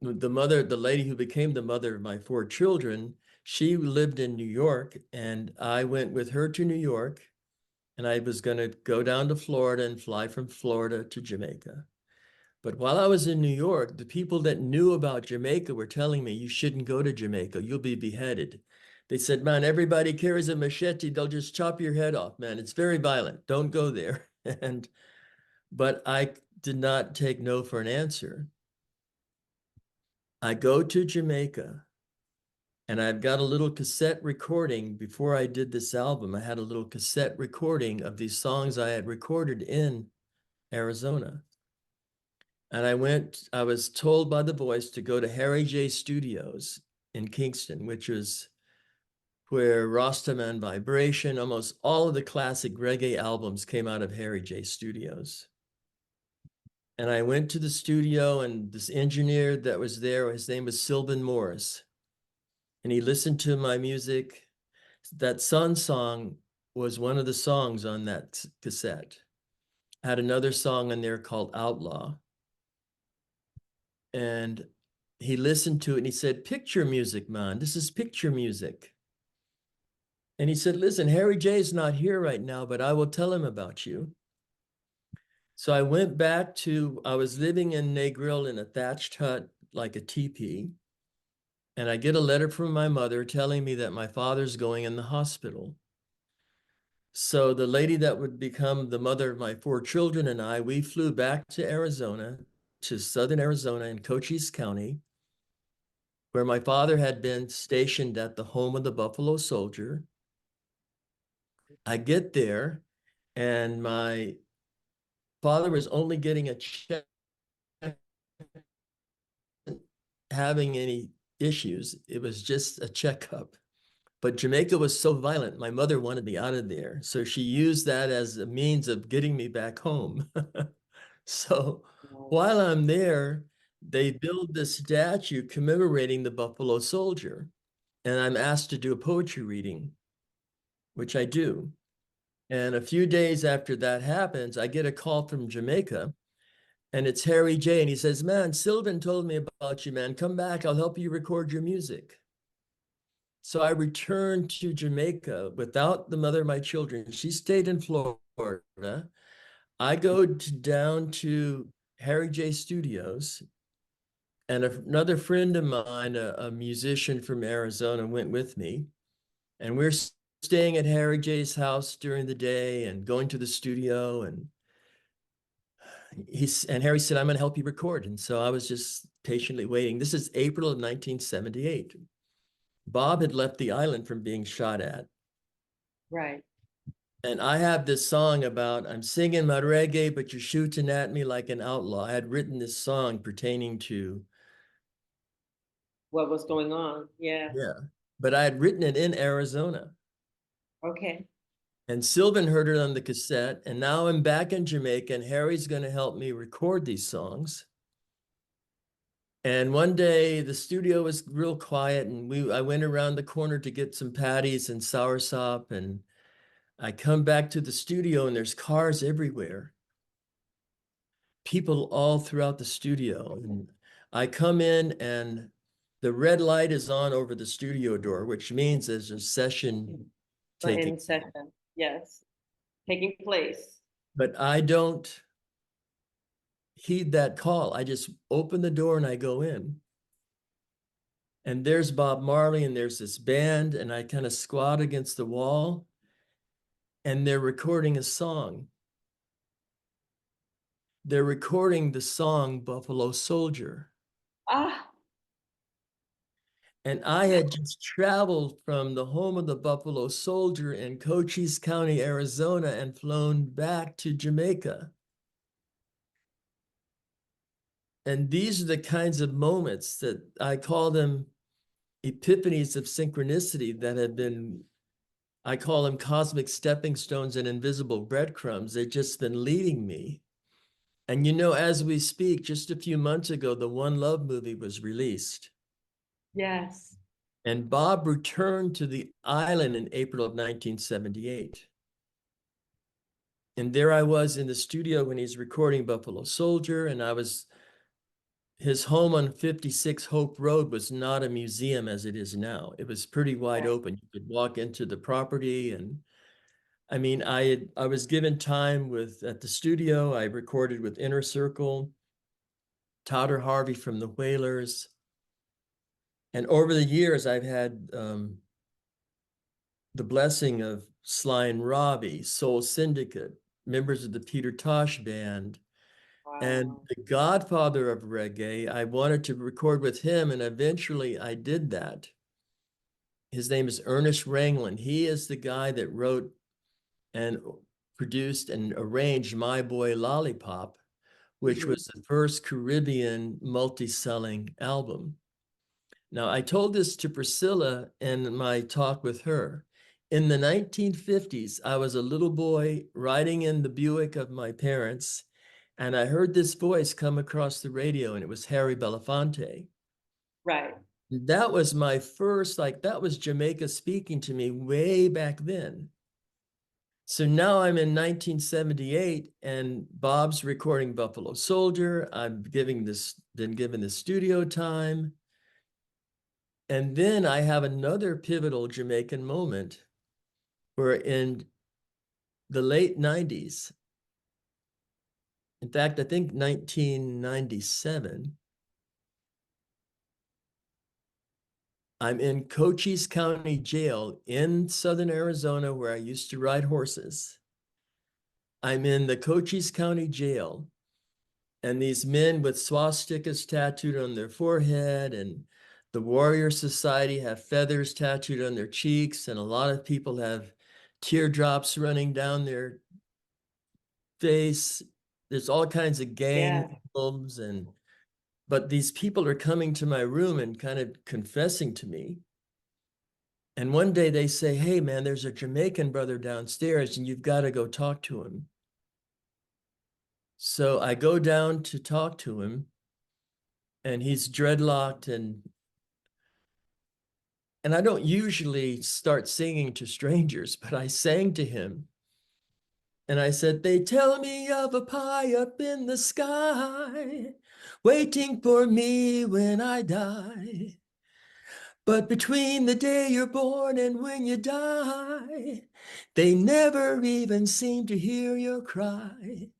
Speaker 2: the lady who became the mother of my 4 children. She lived in New York, and I went with her to New York, and I was going to go down to Florida and fly from Florida to Jamaica. But while I was in New York, the people that knew about Jamaica were telling me, you shouldn't go to Jamaica, you'll be beheaded. They said, man, everybody carries a machete, they'll just chop your head off, man. It's very violent. Don't go there. But I did not take no for an answer. I go to Jamaica and I've got a little cassette recording. Before I did this album, I had a little cassette recording of these songs I had recorded in Arizona. And I was told by the voice to go to Harry J Studios in Kingston, which was where Rastaman Vibration, almost all of the classic reggae albums came out of Harry J Studios. And I went to the studio, and this engineer that was there, his name was Sylvan Morris. And he listened to my music. That Sun song was one of the songs on that cassette. I had another song on there called Outlaw. And he listened to it and he said, picture music, man. This is picture music. And he said, listen, Harry J is not here right now, but I will tell him about you. So I went back I was living in Negril in a thatched hut, like a teepee. And I get a letter from my mother telling me that my father's going in the hospital. So the lady that would become the mother of my 4 children and I, we flew back to Arizona, to southern Arizona in Cochise County, where my father had been stationed at the home of the Buffalo Soldier. I get there, and my father was only getting a check, having any issues. It was just a checkup. But Jamaica was so violent, my mother wanted me out of there. So she used that as a means of getting me back home. So while I'm there, they build this statue commemorating the Buffalo Soldier. And I'm asked to do a poetry reading, which I do. And a few days after that happens, I get a call from Jamaica, and it's Harry J. And he says, man, Sylvan told me about you, man. Come back. I'll help you record your music. So I returned to Jamaica without the mother of my children. She stayed in Florida. I go down to Harry J Studios, and another friend of mine, a musician from Arizona, went with me. And we're staying at Harry J's house during the day and going to the studio. And Harry said, I'm going to help you record. And so I was just patiently waiting. This is April of 1978. Bob had left the island from being shot at.
Speaker 1: Right.
Speaker 2: And I have this song about, I'm singing my reggae, but you're shooting at me like an outlaw. I had written this song pertaining to
Speaker 1: What was going on? Yeah.
Speaker 2: yeah, but I had written it in Arizona.
Speaker 1: Okay.
Speaker 2: And Sylvan heard it on the cassette. And now I'm back in Jamaica, and Harry's going to help me record these songs. And one day the studio was real quiet, and I went around the corner to get some patties and soursop, and I come back to the studio, and there's cars everywhere. People all throughout the studio. And I come in, and the red light is on over the studio door, which means there's a session taking.
Speaker 1: In session. Yes. Taking place.
Speaker 2: But I don't heed that call. I just open the door and I go in. And there's Bob Marley, and there's this band, and I kind of squat against the wall, and they're recording a song. They're recording the song Buffalo Soldier.
Speaker 1: Ah.
Speaker 2: And I had just traveled from the home of the Buffalo Soldier in Cochise County, Arizona, and flown back to Jamaica. And these are the kinds of moments that I call them epiphanies of synchronicity that have been, I call them cosmic stepping stones and invisible breadcrumbs. They've just been leading me. And you know, as we speak, just a few months ago, the One Love movie was released.
Speaker 1: Yes.
Speaker 2: And Bob returned to the island in April of 1978. And there I was in the studio when he's recording Buffalo Soldier, and his home on 56 Hope Road was not a museum as it is now. It was pretty wide open. You could walk into the property, and I mean, I was given time at the studio. I recorded with Inner Circle. Towder Harvey from the Whalers. And over the years, I've had the blessing of Sly and Robbie, Soul Syndicate, members of the Peter Tosh Band, and
Speaker 1: Wow.
Speaker 2: the godfather of reggae. I wanted to record with him, and eventually I did that. His name is Ernest Ranglin. He is the guy that wrote and produced and arranged My Boy Lollipop, which was the first Caribbean multi-selling album. Now, I told this to Priscilla in my talk with her. In the 1950s, I was a little boy riding in the Buick of my parents, and I heard this voice come across the radio, and it was Harry Belafonte.
Speaker 1: Right.
Speaker 2: That was my first, that was Jamaica speaking to me way back then. So now I'm in 1978, and Bob's recording Buffalo Soldier. I've been given the studio time. And then I have another pivotal Jamaican moment where in the late 90s, in fact, I think 1997, I'm in Cochise County Jail in Southern Arizona, where I used to ride horses. I'm in the Cochise County Jail, and these men with swastikas tattooed on their forehead, and the Warrior Society have feathers tattooed on their cheeks, and a lot of people have teardrops running down their face. There's all kinds of
Speaker 1: Yeah.
Speaker 2: gang emblems, but these people are coming to my room and kind of confessing to me. And one day they say, "Hey man, there's a Jamaican brother downstairs and you've got to go talk to him." So I go down to talk to him, and he's dreadlocked, and I don't usually start singing to strangers, but I sang to him. And I said, "They tell me of a pie up in the sky, waiting for me when I die. But between the day you're born and when you die, they never even seem to hear your cry."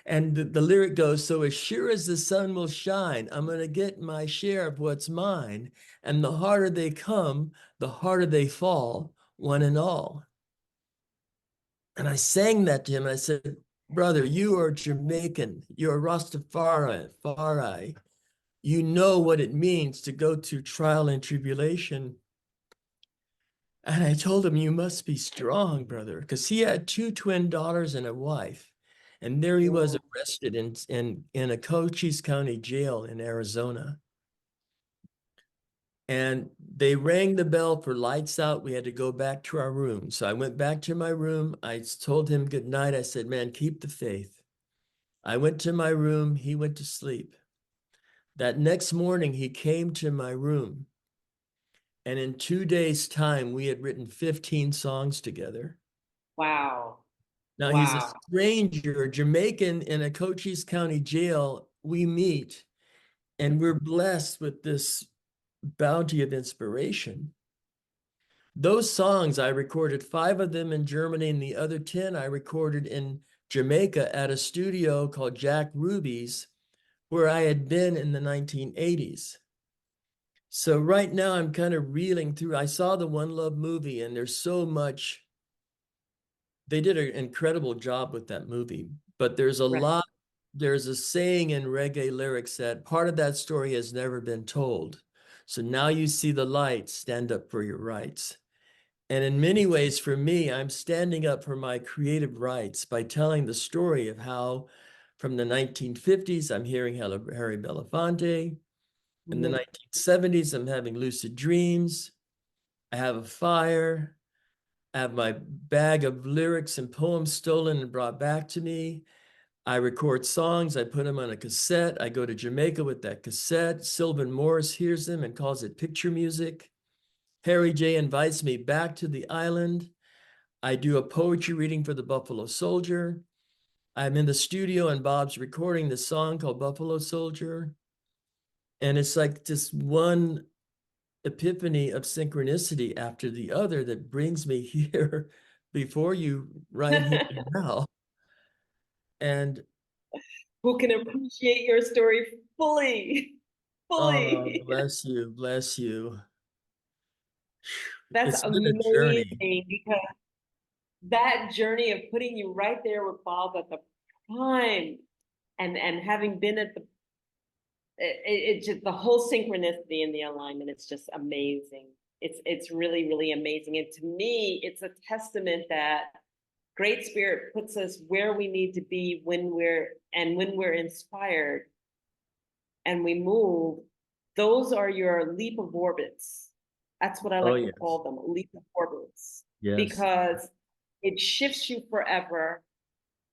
Speaker 2: And the lyric goes, "So as sure as the sun will shine, I'm going to get my share of what's mine. And the harder they come, the harder they fall, one and all." And I sang that to him. And I said, "Brother, you are Jamaican. You're Rastafari. You know what it means to go through trial and tribulation." And I told him, "You must be strong, brother," because he had two twin daughters and a wife. And there he was
Speaker 1: Wow.
Speaker 2: arrested in a Cochise County jail in Arizona. And they rang the bell for lights out. We had to go back to our room. So I went back to my room. I told him good night. I said, "Man, keep the faith." I went to my room. He went to sleep. That next morning, he came to my room. And in 2 days' time, we had written 15 songs together.
Speaker 1: Wow.
Speaker 2: Now he's a
Speaker 1: Wow.
Speaker 2: stranger, Jamaican in a Cochise County jail. We meet, and we're blessed with this bounty of inspiration. Those songs, I recorded 5 of them in Germany, and the other 10 I recorded in Jamaica at a studio called Jack Ruby's, where I had been in the 1980s. So right now I'm kind of reeling through. I saw the One Love movie, and there's so much. They did an incredible job with that movie, but
Speaker 1: Right.
Speaker 2: there's a saying in reggae lyrics that part of that story has never been told. So now you see the light, stand up for your rights. And in many ways, for me, I'm standing up for my creative rights by telling the story of how from the 1950s, I'm hearing Harry Belafonte. In the
Speaker 1: Mhm.
Speaker 2: 1970s, I'm having lucid dreams. I have a fire. I have my bag of lyrics and poems stolen and brought back to me. I record songs, I put them on a cassette. I go to Jamaica with that cassette. Sylvan Morris hears them and calls it picture music. Harry J invites me back to the island. I do a poetry reading for the Buffalo Soldier. I'm in the studio and Bob's recording this song called Buffalo Soldier. And it's like just one epiphany of synchronicity after the other that brings me here before you right here now. And
Speaker 1: who can appreciate your story fully.
Speaker 2: Oh,
Speaker 1: Fully.
Speaker 2: bless you, bless you.
Speaker 1: That's
Speaker 2: It's been a journey.
Speaker 1: amazing because that journey of putting you right there with Bob at the prime and having been at the it just the whole synchronicity and the alignment, it's just amazing. It's really, really amazing. And to me, it's a testament that Great Spirit puts us where we need to be when we're inspired and we move, those are your leap of orbits. That's what I
Speaker 2: Oh,
Speaker 1: like to
Speaker 2: yes.
Speaker 1: call them, leap of orbits,
Speaker 2: Yes.
Speaker 1: because it shifts you forever.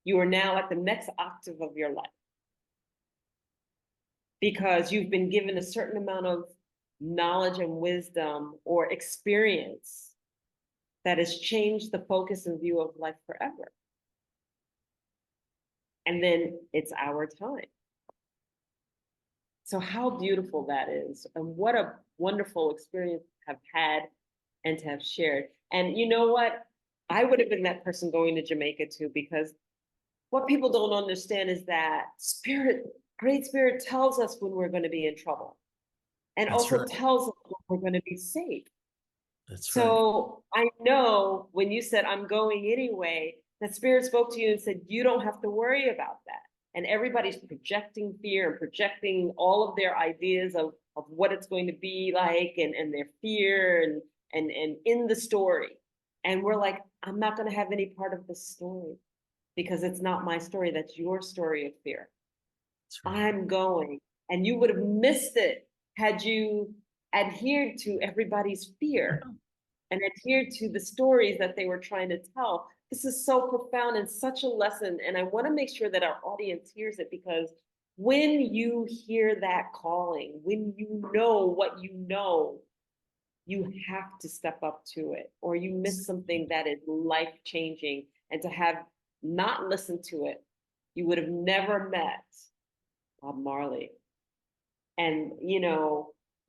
Speaker 1: You are now at the next octave of your life because you've been given a certain amount of knowledge and wisdom or experience that has changed the focus and view of life forever. And then it's our time. So how beautiful that is, and what a wonderful experience to have had and to have shared. And you know what? I would have been that person going to Jamaica too, because what people don't understand is that spirit, great spirit tells us when we're going to be in trouble and
Speaker 2: That's
Speaker 1: also
Speaker 2: right.
Speaker 1: tells us when we're going to be safe.
Speaker 2: That's right.
Speaker 1: So I know when you said, I'm going anyway, that spirit spoke to you and said, you don't have to worry about that. And everybody's projecting fear and projecting all of their ideas of what it's going to be like and their fear and in the story. And we're like, I'm not going to have any part of this story because it's not my story. That's your story of fear.
Speaker 2: That's right.
Speaker 1: I'm going. And you would have missed it had you adhered to everybody's fear and adhered to the stories that they were trying to tell. This is so profound and such a lesson. And I want to make sure that our audience hears it because when you hear that calling, when you know what you have to step up to it, or you miss something that is life changing. And to have not listened to it, you would have never met Bob Marley. And,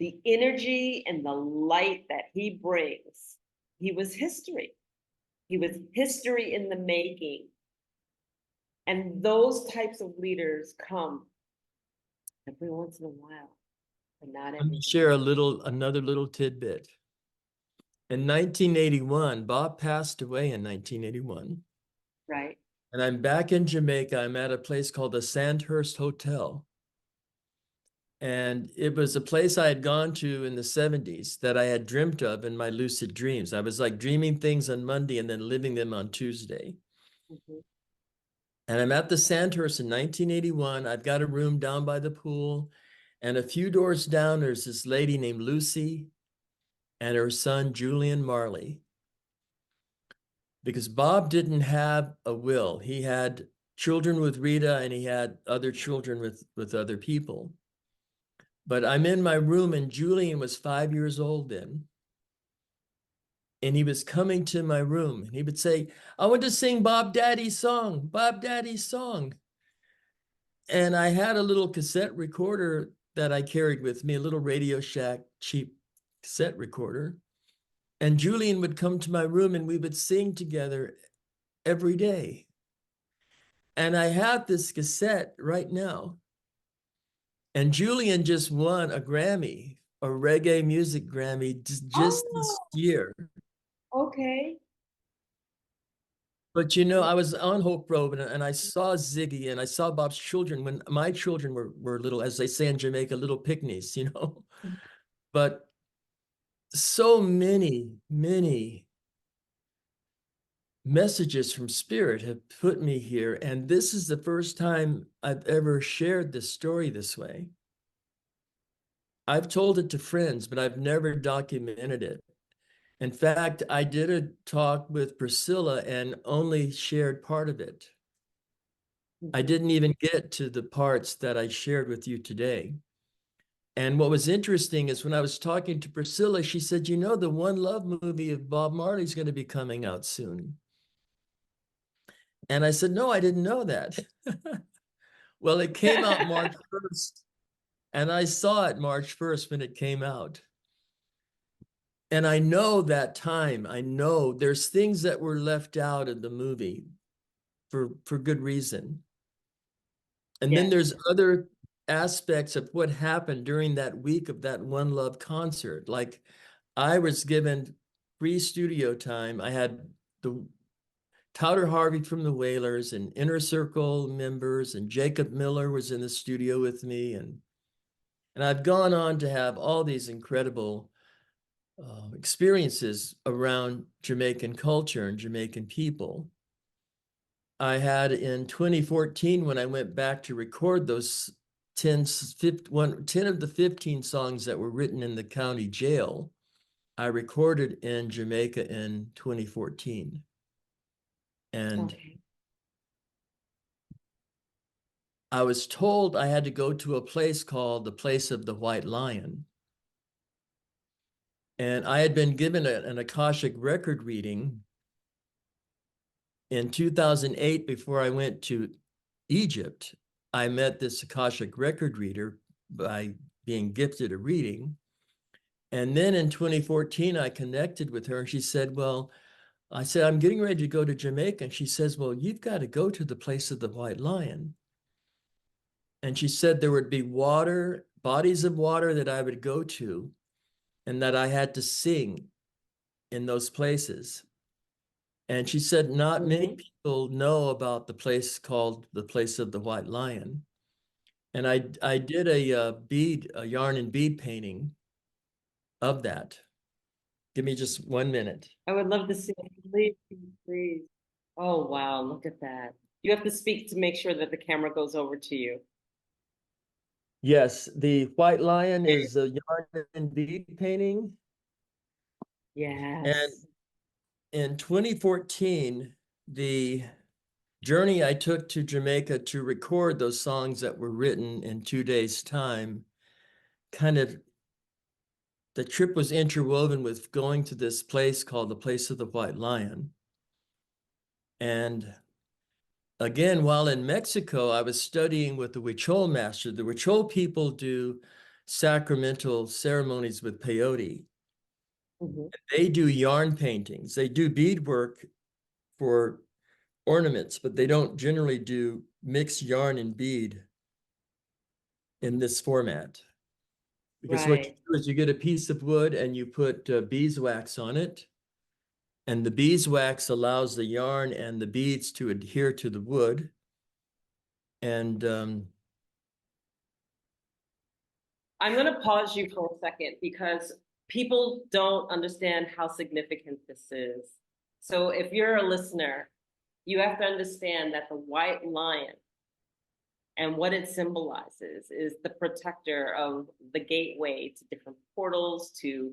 Speaker 1: the energy and the light that he brings, he was history. He was history in the making. And those types of leaders come every once in a while, but not
Speaker 2: Let me
Speaker 1: every day.
Speaker 2: share another little tidbit. In 1981, Bob passed away in 1981.
Speaker 1: Right?
Speaker 2: And I'm back in Jamaica. I'm at a place called the Sandhurst Hotel. And it was a place I had gone to in the 70s that I had dreamt of in my lucid dreams. I was like dreaming things on Monday and then living them on Tuesday.
Speaker 1: Mm-hmm.
Speaker 2: And I'm at the Sandhurst in 1981. I've got a room down by the pool. And a few doors down, there's this lady named Lucy and her son, Julian Marley. Because Bob didn't have a will. He had children with Rita and he had other children with other people. But I'm in my room and Julian was 5 years old then. And he was coming to my room and he would say, I want to sing Bob Daddy's song, Bob Daddy's song. And I had a little cassette recorder that I carried with me, a little Radio Shack cheap cassette recorder. And Julian would come to my room and we would sing together every day. And I have this cassette right now. And Julian just won a Grammy, a reggae music Grammy, just this
Speaker 1: Oh,
Speaker 2: year.
Speaker 1: okay.
Speaker 2: But I was on Hope Road and I saw Ziggy and I saw Bob's children when my children were little, as they say in Jamaica, little picnics. But so many, many messages from Spirit have put me here. And this is the first time I've ever shared this story this way. I've told it to friends, but I've never documented it. In fact, I did a talk with Priscilla and only shared part of it. I
Speaker 1: Mm-hmm.
Speaker 2: didn't even get to the parts that I shared with you today. And what was interesting is when I was talking to Priscilla, she said, the One Love movie of Bob Marley's going to be coming out soon. And I said, no, I didn't know that. Well, it came out March 1st, and I saw it March 1st when it came out. And I know that time. I know there's things that were left out of the movie for good reason. And then
Speaker 1: Yes.
Speaker 2: there's other aspects of what happened during that week of that One Love concert. Like I was given free studio time. I had the Towder Harvey from the Wailers and Inner Circle members, and Jacob Miller was in the studio with me. And I've gone on to have all these incredible experiences around Jamaican culture and Jamaican people. I had in 2014, when I went back to record those 10 of the 15 songs that were written in the county jail, I recorded in Jamaica in 2014. And
Speaker 1: Okay.
Speaker 2: I was told I had to go to a place called the Place of the White Lion. And I had been given an Akashic record reading in 2008 before I went to Egypt. I met this Akashic record reader by being gifted a reading. And then in 2014, I connected with her and she said, well, I said, I'm getting ready to go to Jamaica. And she says, well, you've got to go to the Place of the White Lion. And she said there would be water, bodies of water that I would go to, and that I had to sing in those places. And she said, not many
Speaker 1: Mm-hmm.
Speaker 2: people know about the place called the Place of the White Lion. And I did a yarn and bead painting of that. Give me just 1 minute.
Speaker 1: I would love to see it. Please, please. Oh, wow. Look at that. You have to speak to make sure that the camera goes over to you.
Speaker 2: Yes, the White Lion is a yarn and bead painting. And
Speaker 1: Yes.
Speaker 2: in 2014, the journey I took to Jamaica to record those songs that were written in 2 days' time, kind of the trip was interwoven with going to this place called the Place of the White Lion. And again, while in Mexico, I was studying with the Huichol master. The Huichol people do sacramental ceremonies with peyote.
Speaker 1: Mm-hmm.
Speaker 2: They do yarn paintings. They do beadwork for ornaments, but they don't generally do mixed yarn and bead in this format. Because what you
Speaker 1: Right.
Speaker 2: do is you get a piece of wood and you put beeswax on it. And the beeswax allows the yarn and the beads to adhere to the wood. And
Speaker 1: I'm going to pause you for a second because people don't understand how significant this is. So if you're a listener, you have to understand that the white lion and what it symbolizes is the protector of the gateway to different portals to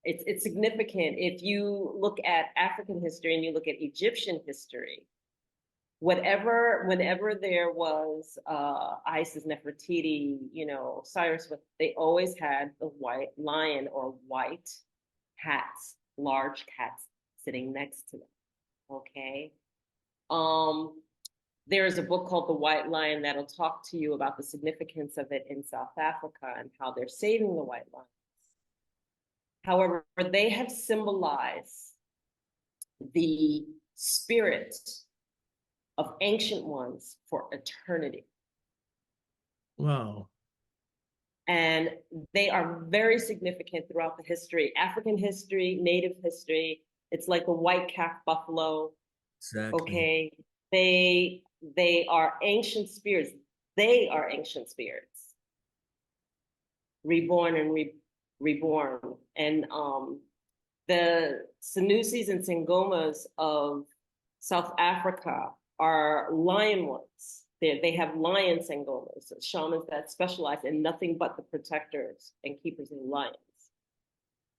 Speaker 1: it's significant. If you look at African history and you look at Egyptian history, whenever there was Isis, Nefertiti, Cyrus, they always had the white lion or white cats, large cats sitting next to them. Okay. Um, there is a book called The White Lion that'll talk to you about the significance of it in South Africa and how they're saving the white lions. However, they have symbolized the spirit of ancient ones for eternity.
Speaker 2: wow.
Speaker 1: And they are very significant throughout the history, African history, Native history. It's like a white calf buffalo.
Speaker 2: Exactly.
Speaker 1: Okay. They are ancient spirits. They are ancient spirits, reborn and reborn. And the Sanusis and Sangomas of South Africa are lion ones. They have lion Sangomas, shamans that specialize in nothing but the protectors and keepers of the lions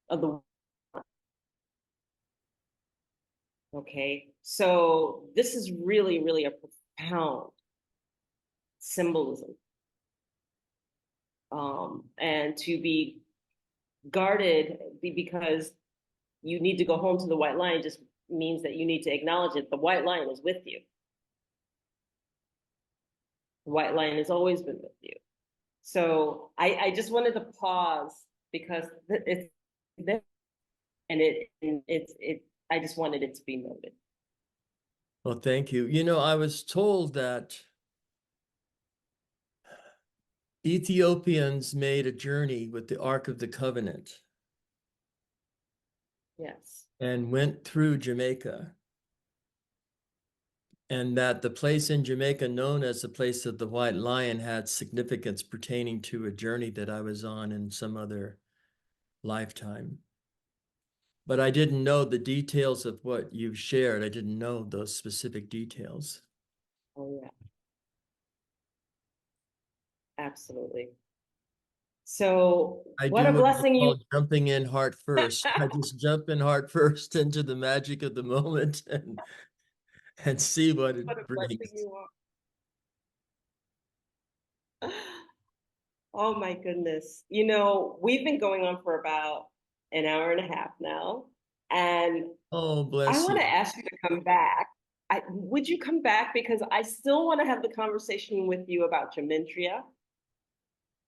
Speaker 1: of the. Okay, so this is really, really a profound symbolism, and to be guarded because you need to go home to the white lion just means that you need to acknowledge it. The white lion is with you. The white lion has always been with you. So I just wanted to pause because it's there and it I just wanted it to be noted.
Speaker 2: Well, thank you. You know, I was told that Ethiopians made a journey with the Ark of the Covenant
Speaker 1: Yes.
Speaker 2: and went through Jamaica, and that the place in Jamaica known as the place of the White Lion had significance pertaining to a journey that I was on in some other lifetime. But I didn't know the details of what you've shared. I didn't know those specific details.
Speaker 1: Oh, yeah, absolutely. So,
Speaker 2: I
Speaker 1: what a
Speaker 2: do what I
Speaker 1: blessing you.
Speaker 2: call jumping in heart first. I just jump in heart first into the magic of the moment and see what
Speaker 1: What
Speaker 2: it
Speaker 1: a blessing
Speaker 2: brings.
Speaker 1: you are. Oh my goodness. You know, we've been going on for about an hour and a half now, and
Speaker 2: Oh,
Speaker 1: I
Speaker 2: bless
Speaker 1: want to
Speaker 2: you.
Speaker 1: ask you to come back. Would you come back? Because I still want to have the conversation with you about gematria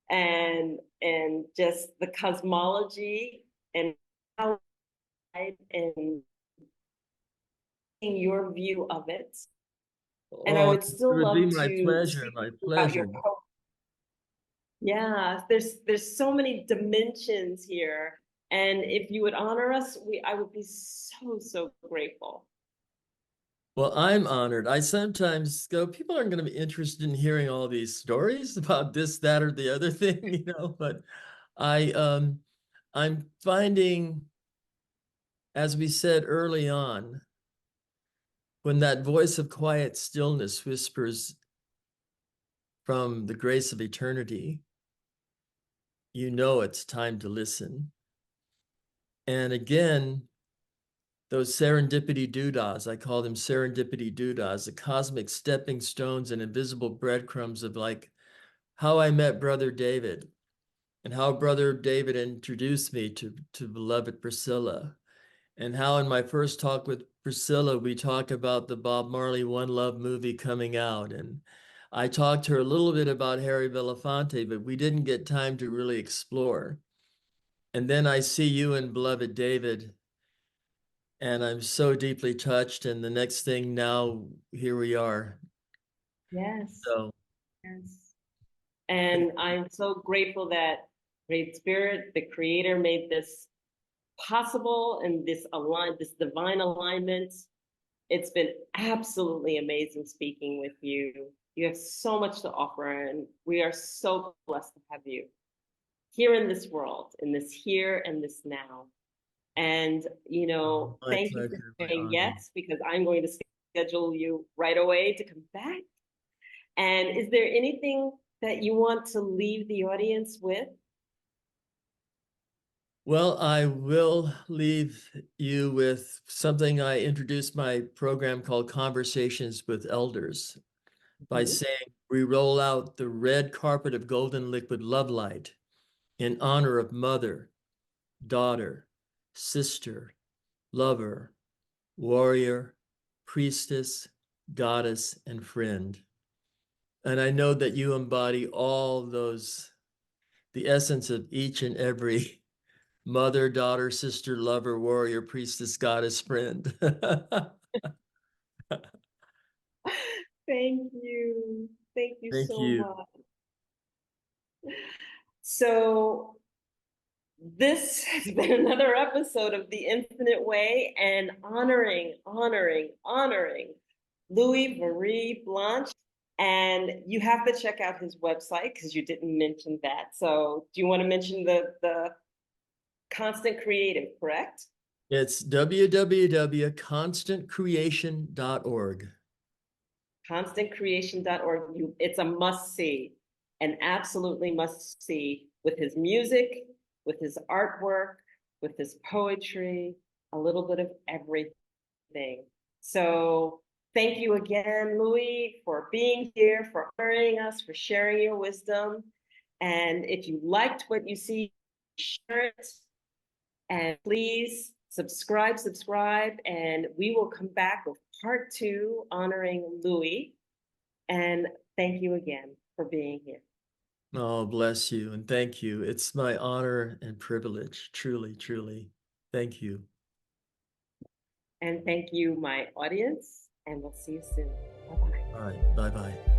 Speaker 1: and just the cosmology and how and your view of it. And I
Speaker 2: Oh,
Speaker 1: would
Speaker 2: it
Speaker 1: still
Speaker 2: would be
Speaker 1: love
Speaker 2: my
Speaker 1: to
Speaker 2: pleasure,
Speaker 1: speak
Speaker 2: my
Speaker 1: about your
Speaker 2: pleasure.
Speaker 1: poem. Yeah, there's so many dimensions here. And if you would honor us, I would be so grateful.
Speaker 2: Well, I'm honored. I sometimes go, people aren't going to be interested in hearing all these stories about this, that, or the other thing, but I I'm finding, as we said early on, when that voice of quiet stillness whispers from the grace of eternity, it's time to listen. And again, those serendipity doodahs, I call them serendipity doodahs, the cosmic stepping stones and invisible breadcrumbs of like how I met Brother David and how Brother David introduced me to beloved Priscilla, and how in my first talk with Priscilla, we talk about the Bob Marley One Love movie coming out. And I talked to her a little bit about Harry Belafonte, but we didn't get time to really explore. And then I see you and beloved David, and I'm so deeply touched. And the next thing now, here we are.
Speaker 1: Yes,
Speaker 2: So
Speaker 1: yes. And I'm so grateful that Great Spirit, the Creator, made this possible and this divine alignment. It's been absolutely amazing speaking with you. You have so much to offer, and we are so blessed to have you here in this world, in this here and this now. And,
Speaker 2: my
Speaker 1: thank you for
Speaker 2: pleasure, my
Speaker 1: saying
Speaker 2: honor.
Speaker 1: yes, because I'm going to schedule you right away to come back. And is there anything that you want to leave the audience with?
Speaker 2: Well, I will leave you with something. I introduced my program called Conversations with Elders by
Speaker 1: Mhm.
Speaker 2: saying we roll out the red carpet of golden liquid love light in honor of mother, daughter, sister, lover, warrior, priestess, goddess, and friend. And I know that you embody all those, the essence of each and every mother, daughter, sister, lover, warrior, priestess, goddess, friend.
Speaker 1: Thank you. Thank you
Speaker 2: Thank
Speaker 1: so
Speaker 2: you.
Speaker 1: much. So, this has been another episode of The Infinite Way and honoring Louis-Virie Blanche. And you have to check out his website because you didn't mention that. So, do you want to mention the Constant Creative, correct?
Speaker 2: It's www.constantcreation.org.
Speaker 1: ConstantCreation.org. It's a must see, an absolutely must see with his music, with his artwork, with his poetry, a little bit of everything. So thank you again, Louis, for being here, for honoring us, for sharing your wisdom. And if you liked what you see, share it. And please subscribe, and we will come back with part two honoring Louis. And thank you again for being here.
Speaker 2: Oh, bless you and thank you. It's my honor and privilege. Truly, truly. Thank you.
Speaker 1: And thank you, my audience, and we'll see you soon. Bye bye.
Speaker 2: All right. Bye bye.